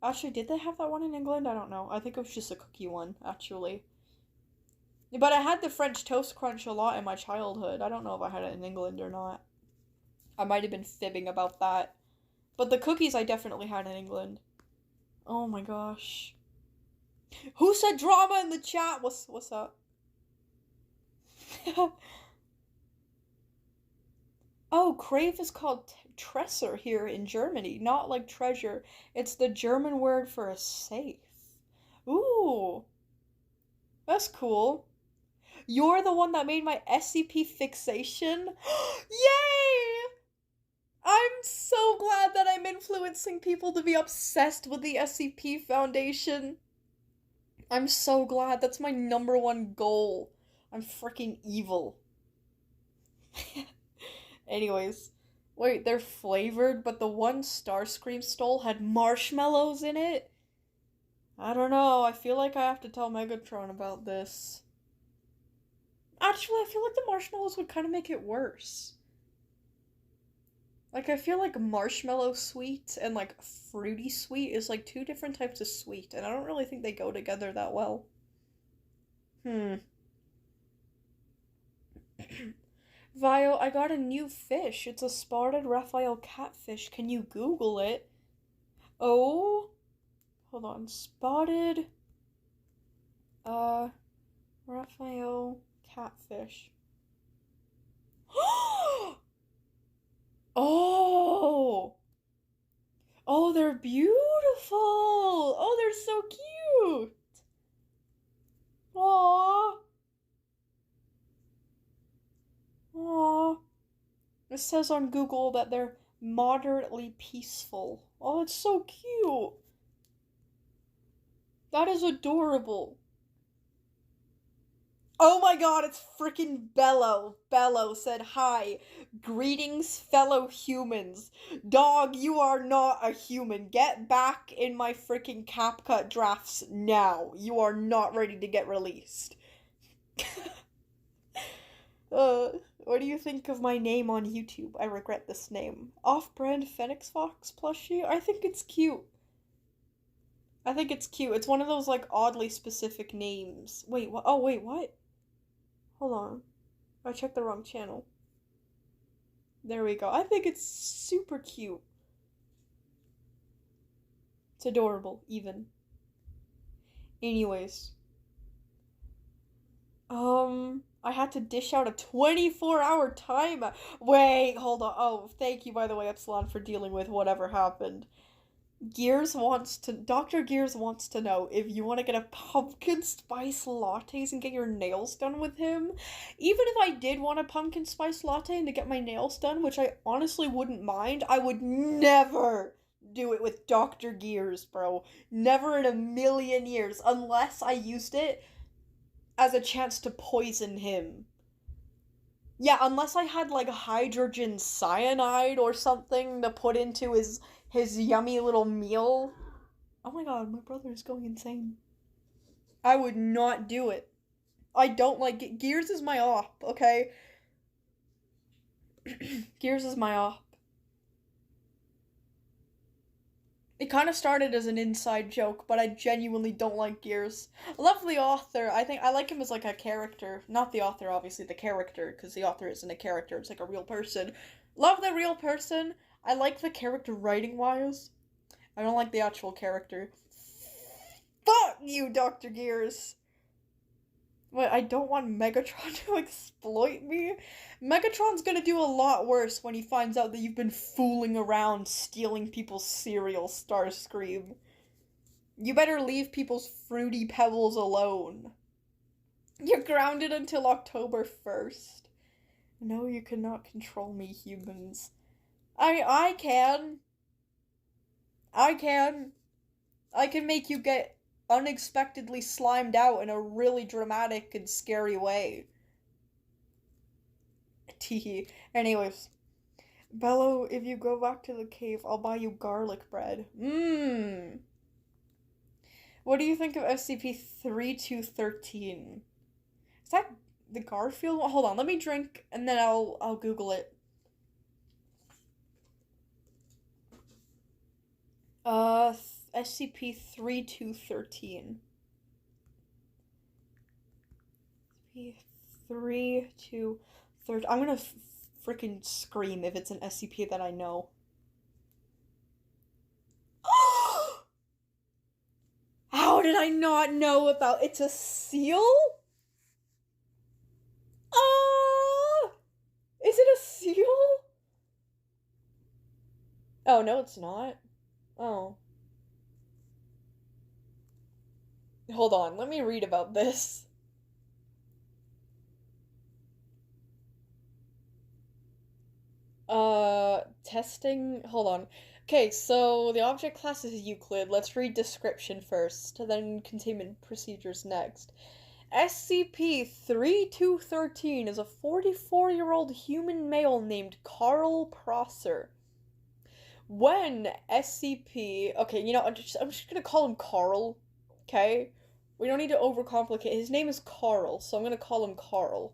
Actually, did they have that one in England? I don't know. I think it was just a cookie one, actually. But I had the French Toast Crunch a lot in my childhood. I don't know if I had it in England or not. I might have been fibbing about that. But the cookies I definitely had in England. Oh my gosh. Who said drama in the chat? What's up? Oh, crave is called Tresor here in Germany, not like treasure. It's the German word for a safe. Ooh, that's cool. You're the one that made my SCP fixation? Yay! I'm so glad that I'm influencing people to be obsessed with the SCP Foundation. I'm so glad. That's my #1 goal. I'm freaking evil. Anyways, wait, they're flavored, but the one Starscream stole had marshmallows in it? I don't know, I feel like I have to tell Megatron about this. Actually, I feel like the marshmallows would kind of make it worse. Like, I feel like marshmallow sweet and, like, fruity sweet is, like, two different types of sweet, and I don't really think they go together that well. Vio, I got a new fish. It's a spotted Raphael catfish. Can you Google it? Oh, hold on. Spotted, Raphael catfish. Oh! Oh, they're beautiful! Oh, they're so cute! Aww! Aww. It says on Google that they're moderately peaceful. Oh, it's so cute! That is adorable. Oh my god, it's freaking Bello. Bello said, "Hi. Greetings, fellow humans. Dog, you are not a human. Get back in my freaking CapCut drafts now. You are not ready to get released." What do you think of my name on YouTube? I regret this name. Off-brand Phoenix Fox plushie? I think it's cute. I think it's cute. It's one of those, like, oddly specific names. Wait, what? Oh, wait, what? Hold on. I checked the wrong channel. There we go. I think it's super cute. It's adorable, even. Anyways. I had to dish out a 24-hour timer. Wait, hold on. Oh, thank you, by the way, Epsilon, for dealing with whatever happened. Dr. Gears wants to know if you want to get a pumpkin spice lattes and get your nails done with him. Even if I did want a pumpkin spice latte and to get my nails done, which I honestly wouldn't mind, I would never do it with Dr. Gears, bro. Never in a million years, unless I used it as a chance to poison him. Yeah, unless I had like hydrogen cyanide or something to put into his yummy little meal. Oh my god, my brother is going insane. I would not do it. I don't like it. Gears is my op, okay? Gears is my op. It kind of started as an inside joke, but I genuinely don't like Gears. I love the author. I think I like him as like a character. Not the author, obviously, the character, because the author isn't a character, it's like a real person. Love the real person. I like the character writing-wise. I don't like the actual character. Fuck you, Dr. Gears! Wait, I don't want Megatron to exploit me? Megatron's gonna do a lot worse when he finds out that you've been fooling around stealing people's cereal, Starscream. You better leave people's Fruity Pebbles alone. You're grounded until October 1st. No, you cannot control me, humans. I can. I can. I can make you get unexpectedly slimed out in a really dramatic and scary way. Teehee. Anyways. Bello, if you go back to the cave, I'll buy you garlic bread. Mmm. What do you think of SCP-3213? Is that the Garfield one? Hold on, let me drink and then I'll Google it. SCP-3213. SCP-3213. I'm gonna freaking scream if it's an SCP that I know. How did I not know about it's a seal? Oh! Is it a seal? Oh, no, it's not. Oh. Hold on, let me read about this. Testing. Hold on. Okay, so the object class is Euclid. Let's read description first, then containment procedures next. SCP-3213 is a 44-year-old human male named Carl Prosser. When SCP... Okay, you know, I'm just gonna call him Carl, okay? We don't need to overcomplicate. His name is Carl, so I'm gonna call him Carl.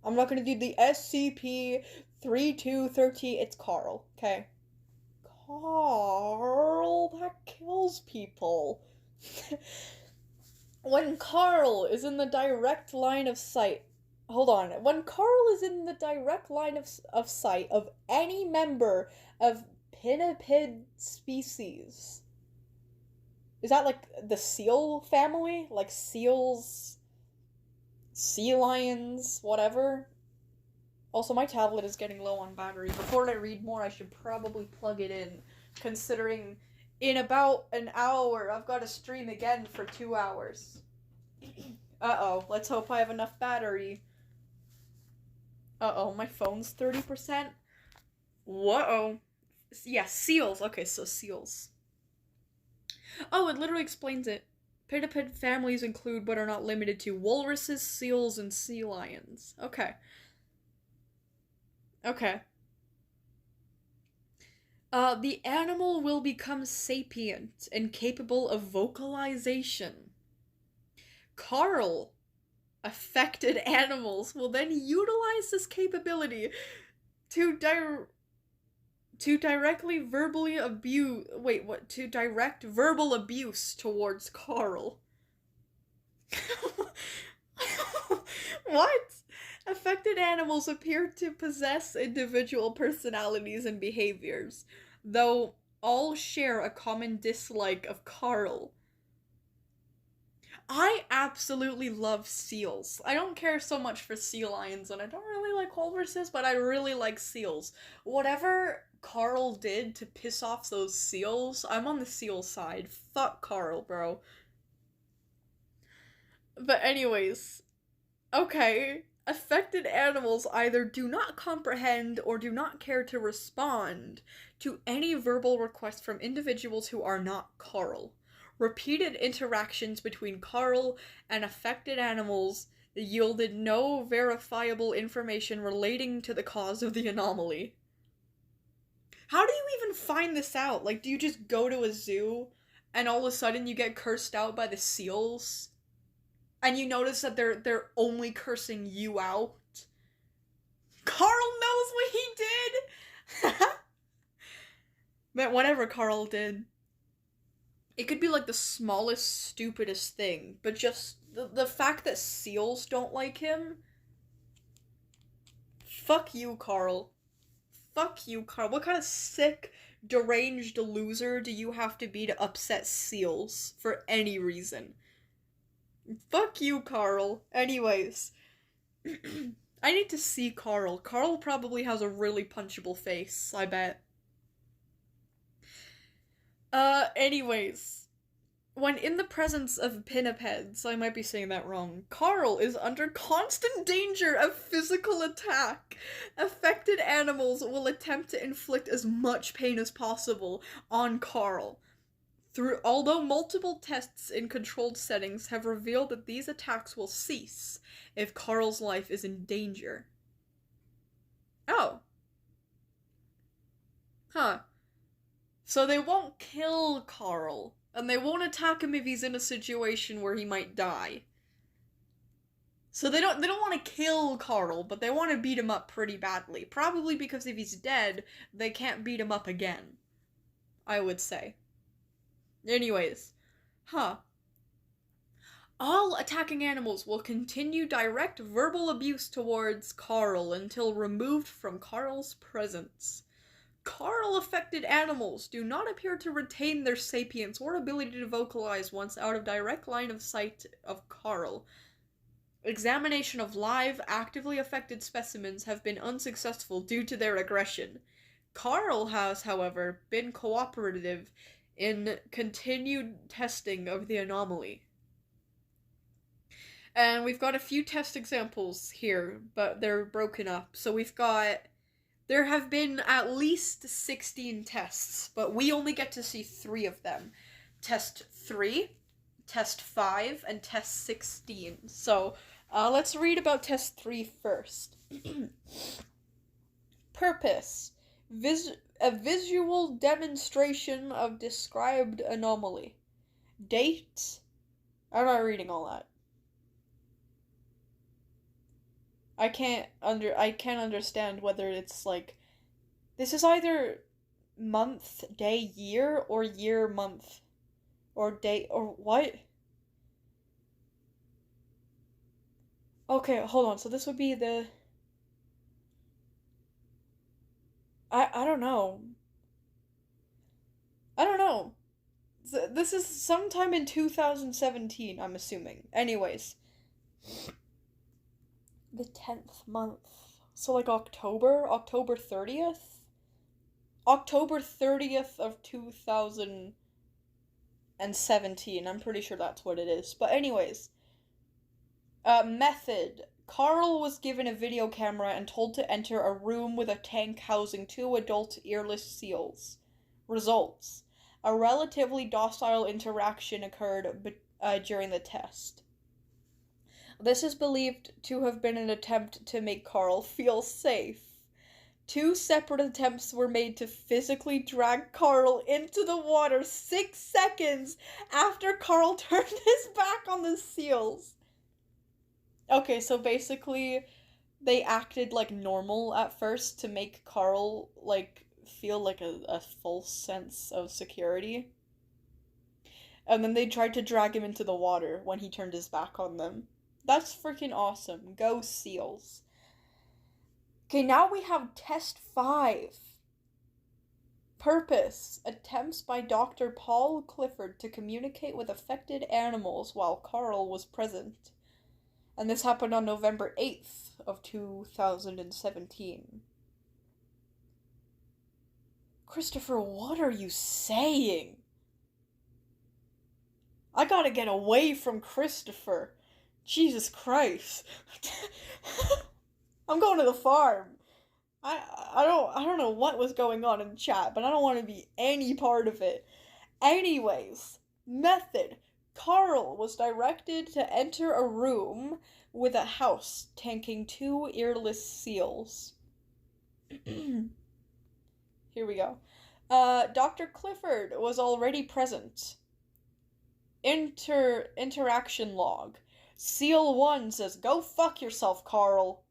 I'm not gonna do the SCP-3213. It's Carl, okay? Carl, that kills people. When Carl is in the direct line of sight. Hold on. When Carl is in the direct line of sight of any member of pinniped species. Is that like the seal family? Like seals, sea lions, whatever? Also, my tablet is getting low on battery. Before I read more, I should probably plug it in, considering in about an hour, I've got to stream again for 2 hours. Uh-oh, let's hope I have enough battery. Uh-oh, my phone's 30%. Whoa. Yeah, seals. Okay, so seals. Oh, it literally explains it. Pinniped families include, but are not limited to, walruses, seals, and sea lions. Okay. Okay. The animal will become sapient and capable of vocalization. Carl, affected animals, will then utilize this capability to directly verbally abuse. Wait, what? To direct verbal abuse towards Carl. What? Affected animals appear to possess individual personalities and behaviors, though all share a common dislike of Carl. I absolutely love seals. I don't care so much for sea lions, and I don't really like walruses, but I really like seals. Whatever Carl did to piss off those seals, I'm on the seal side. Fuck Carl, bro. But anyways, okay. Affected animals either do not comprehend or do not care to respond to any verbal request from individuals who are not Carl. Repeated interactions between Carl and affected animals yielded no verifiable information relating to the cause of the anomaly. How do you even find this out? Like, do you just go to a zoo and all of a sudden you get cursed out by the seals? And you notice that they're only cursing you out. Carl knows what he did. Man, whatever Carl did. It could be like the smallest, stupidest thing, but just the fact that seals don't like him. Fuck you, Carl. Fuck you, Carl. What kind of sick, deranged loser do you have to be to upset seals for any reason? Fuck you, Carl. Anyways. I need to see Carl. Carl probably has a really punchable face, I bet. Anyways. When in the presence of pinnipeds, I might be saying that wrong, Carl is under constant danger of physical attack. Affected animals will attempt to inflict as much pain as possible on Carl. Although multiple tests in controlled settings have revealed that these attacks will cease if Carl's life is in danger. Oh. Huh. So they won't kill Carl, and they won't attack him if he's in a situation where he might die. So they don't want to kill Carl, but they want to beat him up pretty badly. Probably because if he's dead, they can't beat him up again. I would say. Anyways. Huh. All attacking animals will continue direct verbal abuse towards Carl until removed from Carl's presence. Carl-affected animals do not appear to retain their sapience or ability to vocalize once out of direct line of sight of Carl. Examination of live, actively affected specimens have been unsuccessful due to their aggression. Carl has, however, been cooperative in continued testing of the anomaly. And we've got a few test examples here, but they're broken up. So there have been at least 16 tests, but we only get to see 3 of them. Test 3, Test 5, and Test 16. So, let's read about Test 3 first. Purpose. A visual demonstration of described anomaly. Date. I'm not reading all that. I can't understand whether it's like, this is either month, day, year, or year, month, or day, or what? Okay, hold on, so this would be I don't know. I don't know. This is sometime in 2017, I'm assuming. Anyways. The 10th month. So like October 30th? October 30th of 2017. I'm pretty sure that's what it is. But anyways. Method. Carl was given a video camera and told to enter a room with a tank housing 2 adult earless seals. Results. A relatively docile interaction occurred during the test. This is believed to have been an attempt to make Carl feel safe. 2 separate attempts were made to physically drag Carl into the water 6 seconds after Carl turned his back on the seals. Okay, so basically, they acted like normal at first to make Carl, like, feel like a false sense of security. And then they tried to drag him into the water when he turned his back on them. That's freaking awesome. Go seals. Okay, now we have Test 5. Purpose. Attempts by Dr. Paul Clifford to communicate with affected animals while Carl was present. And this happened on November 8th of 2017. Christopher, what are you saying? I gotta get away from Christopher. Jesus Christ. I'm going to the farm. I don't know what was going on in chat, but I don't want to be any part of it. Anyways, method. Carl was directed to enter a room with a house tanking 2 earless seals. Here we go. Dr. Clifford was already present. Interaction log. Seal 1 says, "Go fuck yourself, Carl."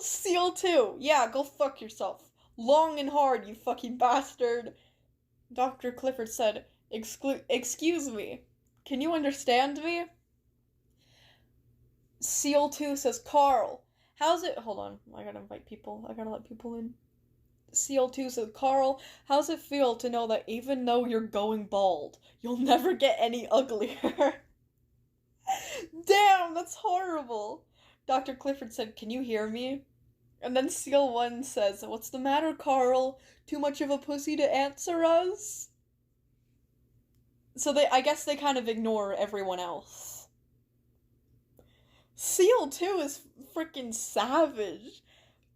Seal 2, yeah, go fuck yourself. Long and hard, you fucking bastard. Dr. Clifford said, "Excuse me. Can you understand me?" Seal 2 says, "Carl, how's it..." Hold on, I gotta invite people. I gotta let people in. Seal 2 says, "Carl, how's it feel to know that even though you're going bald, you'll never get any uglier?" Damn, that's horrible. Dr. Clifford said, "Can you hear me?" And then Seal 1 says, "What's the matter, Carl? Too much of a pussy to answer us?" So I guess they kind of ignore everyone else. Seal 2 is freaking savage.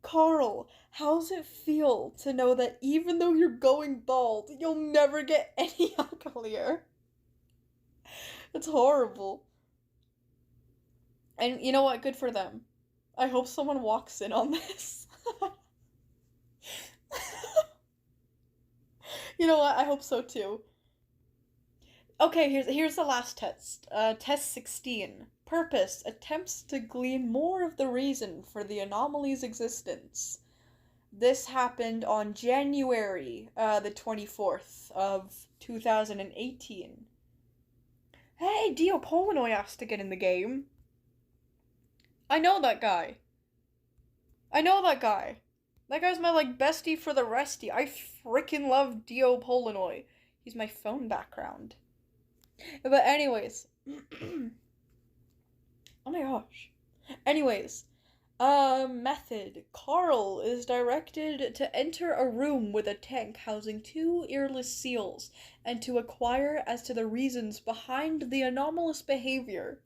"Carl, how's it feel to know that even though you're going bald, you'll never get any uglier?" It's horrible. And you know what? Good for them. I hope someone walks in on this. You know what? I hope so too. Okay, here's the last test. Test 16. Purpose attempts to glean more of the reason for the anomaly's existence. This happened on January the 24th of 2018. Hey, Dio Polinoy asked to get in the game. I know that guy. I know that guy. That guy's my, like, bestie for the resty. I freaking love Dio Polinoy. He's my phone background. But anyways. Oh my gosh. Anyways. Method. Carl is directed to enter a room with a tank housing 2 earless seals and to inquire as to the reasons behind the anomalous behavior.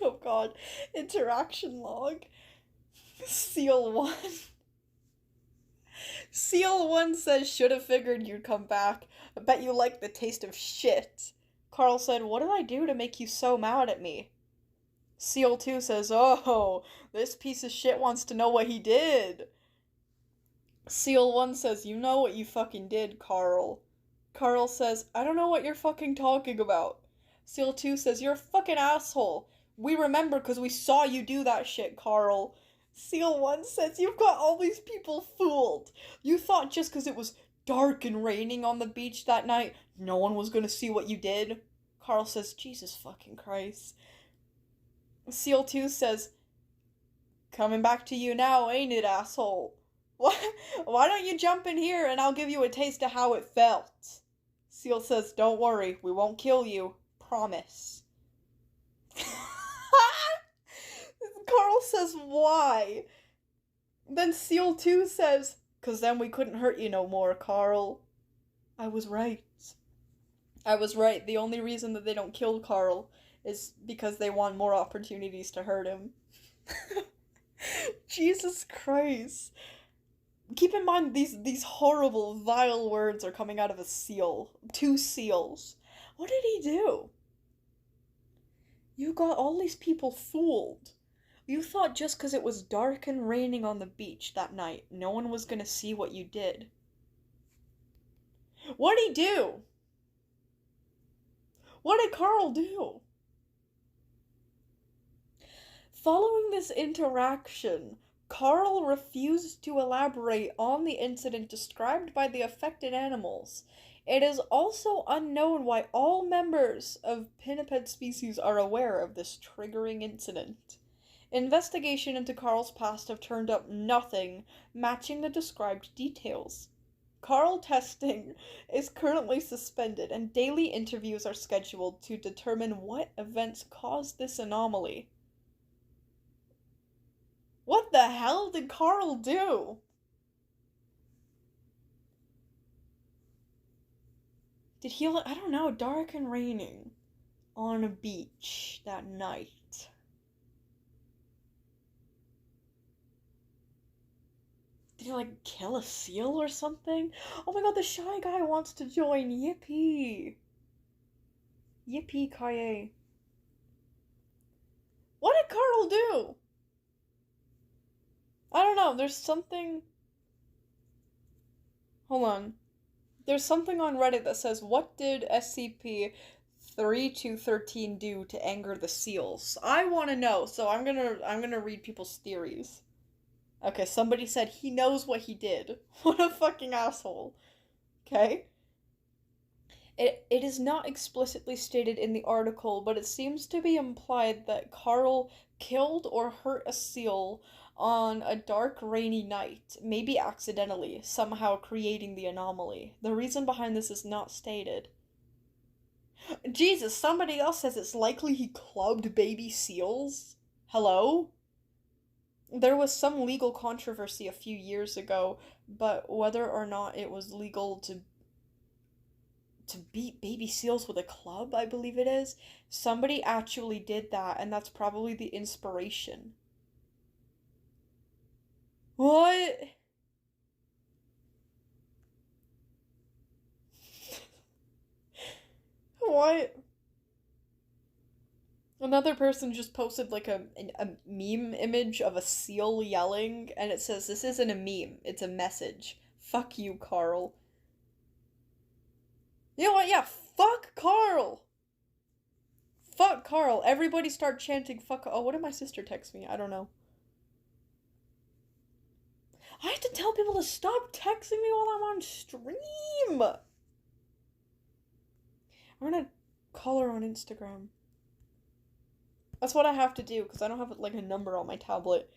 Oh god. Interaction log. Seal 1. Seal 1 says, should have figured you'd come back. I bet you like the taste of shit. Carl said, what did I do to make you so mad at me? Seal 2 says, oh, this piece of shit wants to know what he did. Seal 1 says, you know what you fucking did, Carl. Carl says, I don't know what you're fucking talking about. Seal 2 says, you're a fucking asshole. We remember because we saw you do that shit, Carl. Seal 1 says, you've got all these people fooled. You thought just because it was dark and raining on the beach that night, no one was gonna see what you did? Carl says, Jesus fucking Christ. Seal 2 says, coming back to you now, ain't it, asshole? Why don't you jump in here and I'll give you a taste of how it felt? Seal says, don't worry, we won't kill you. Promise. Carl says, why? Then Seal 2 says, 'cause then we couldn't hurt you no more, Carl. I was right. I was right. The only reason that they don't kill Carl is because they want more opportunities to hurt him. Jesus Christ. Keep in mind, these horrible, vile words are coming out of a seal. 2 seals. What did he do? You got all these people fooled. You thought just because it was dark and raining on the beach that night, no one was gonna see what you did. What'd he do? What did Carl do? Following this interaction, Carl refused to elaborate on the incident described by the affected animals. It is also unknown why all members of pinniped species are aware of this triggering incident. Investigation into Carl's past have turned up nothing matching the described details. Carl testing is currently suspended and daily interviews are scheduled to determine what events caused this anomaly. What the hell did Carl do? Did he, I don't know, dark and raining on a beach that night? Did he, like, kill a seal or something? Oh my god, the shy guy wants to join. Yippee. Yippee-ki-yay. What did Carl do? I don't know, there's something... Hold on. There's something on Reddit that says, what did SCP-3213 do to anger the seals? I want to know, so I'm gonna read people's theories. Okay, somebody said he knows what he did. What a fucking asshole. Okay? It is not explicitly stated in the article, but it seems to be implied that Carl killed or hurt a seal on a dark, rainy night, maybe accidentally, somehow creating the anomaly. The reason behind this is not stated. Jesus, somebody else says it's likely he clubbed baby seals? Hello? There was some legal controversy a few years ago, but whether or not it was legal to beat baby seals with a club, I believe it is, somebody actually did that, and that's probably the inspiration. What? What? Another person just posted like a meme image of a seal yelling, and it says, this isn't a meme, it's a message. Fuck you, Carl. You know what? Yeah, fuck Carl! Fuck Carl. Everybody start chanting fuck. Oh, what did my sister text me? I don't know. I have to tell people to stop texting me while I'm on stream. I'm gonna call her on Instagram. That's what I have to do because I don't have like a number on my tablet.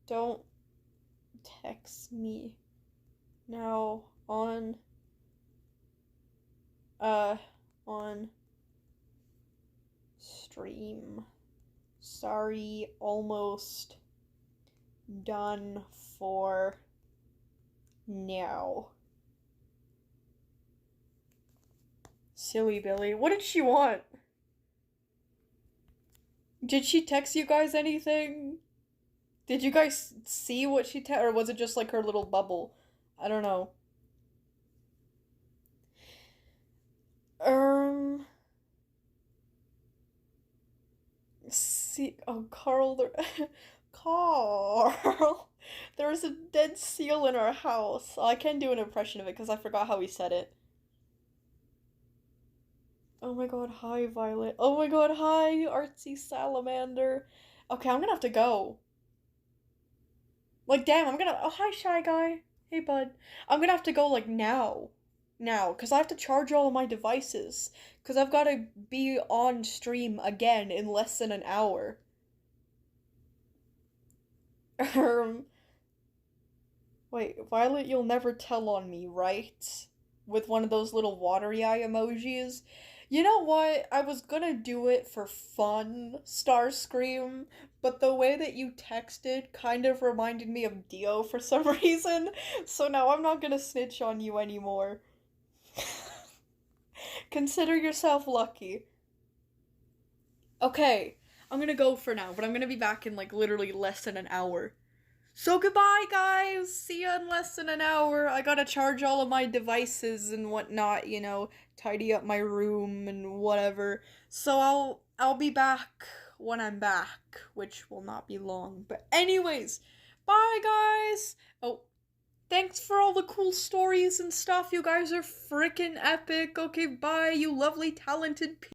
Don't text me now on stream. Sorry, almost done for now. Silly Billy. What did she want? Did she text you guys anything? Did you guys see what she or was it just like her little bubble? I don't know. Um See, oh, Carl, there, Carl, there was a dead seal in our house. I can't do an impression of it because I forgot how he said it. Oh my god, hi, Violet. Oh my god, hi, artsy salamander. Okay, I'm gonna have to go. Like, damn, I'm gonna. Oh, hi, shy guy. Hey, bud. I'm gonna have to go, like, now. Now, because I have to charge all of my devices. Because I've got to be on stream again in less than an hour. Um, Wait, Violet, you'll never tell on me, right? With one of those little watery eye emojis. You know what? I was gonna do it for fun, Starscream, but the way that you texted kind of reminded me of Dio for some reason, so now I'm not gonna snitch on you anymore. Consider yourself lucky. Okay, I'm gonna go for now, but I'm gonna be back in like literally less than an hour. So goodbye, guys. See you in less than an hour. I gotta charge all of my devices and whatnot, tidy up my room and whatever. So I'll be back when I'm back, which will not be long. But anyways, bye, guys. Oh, thanks for all the cool stories and stuff. You guys are freaking epic. Okay, bye, you lovely, talented people.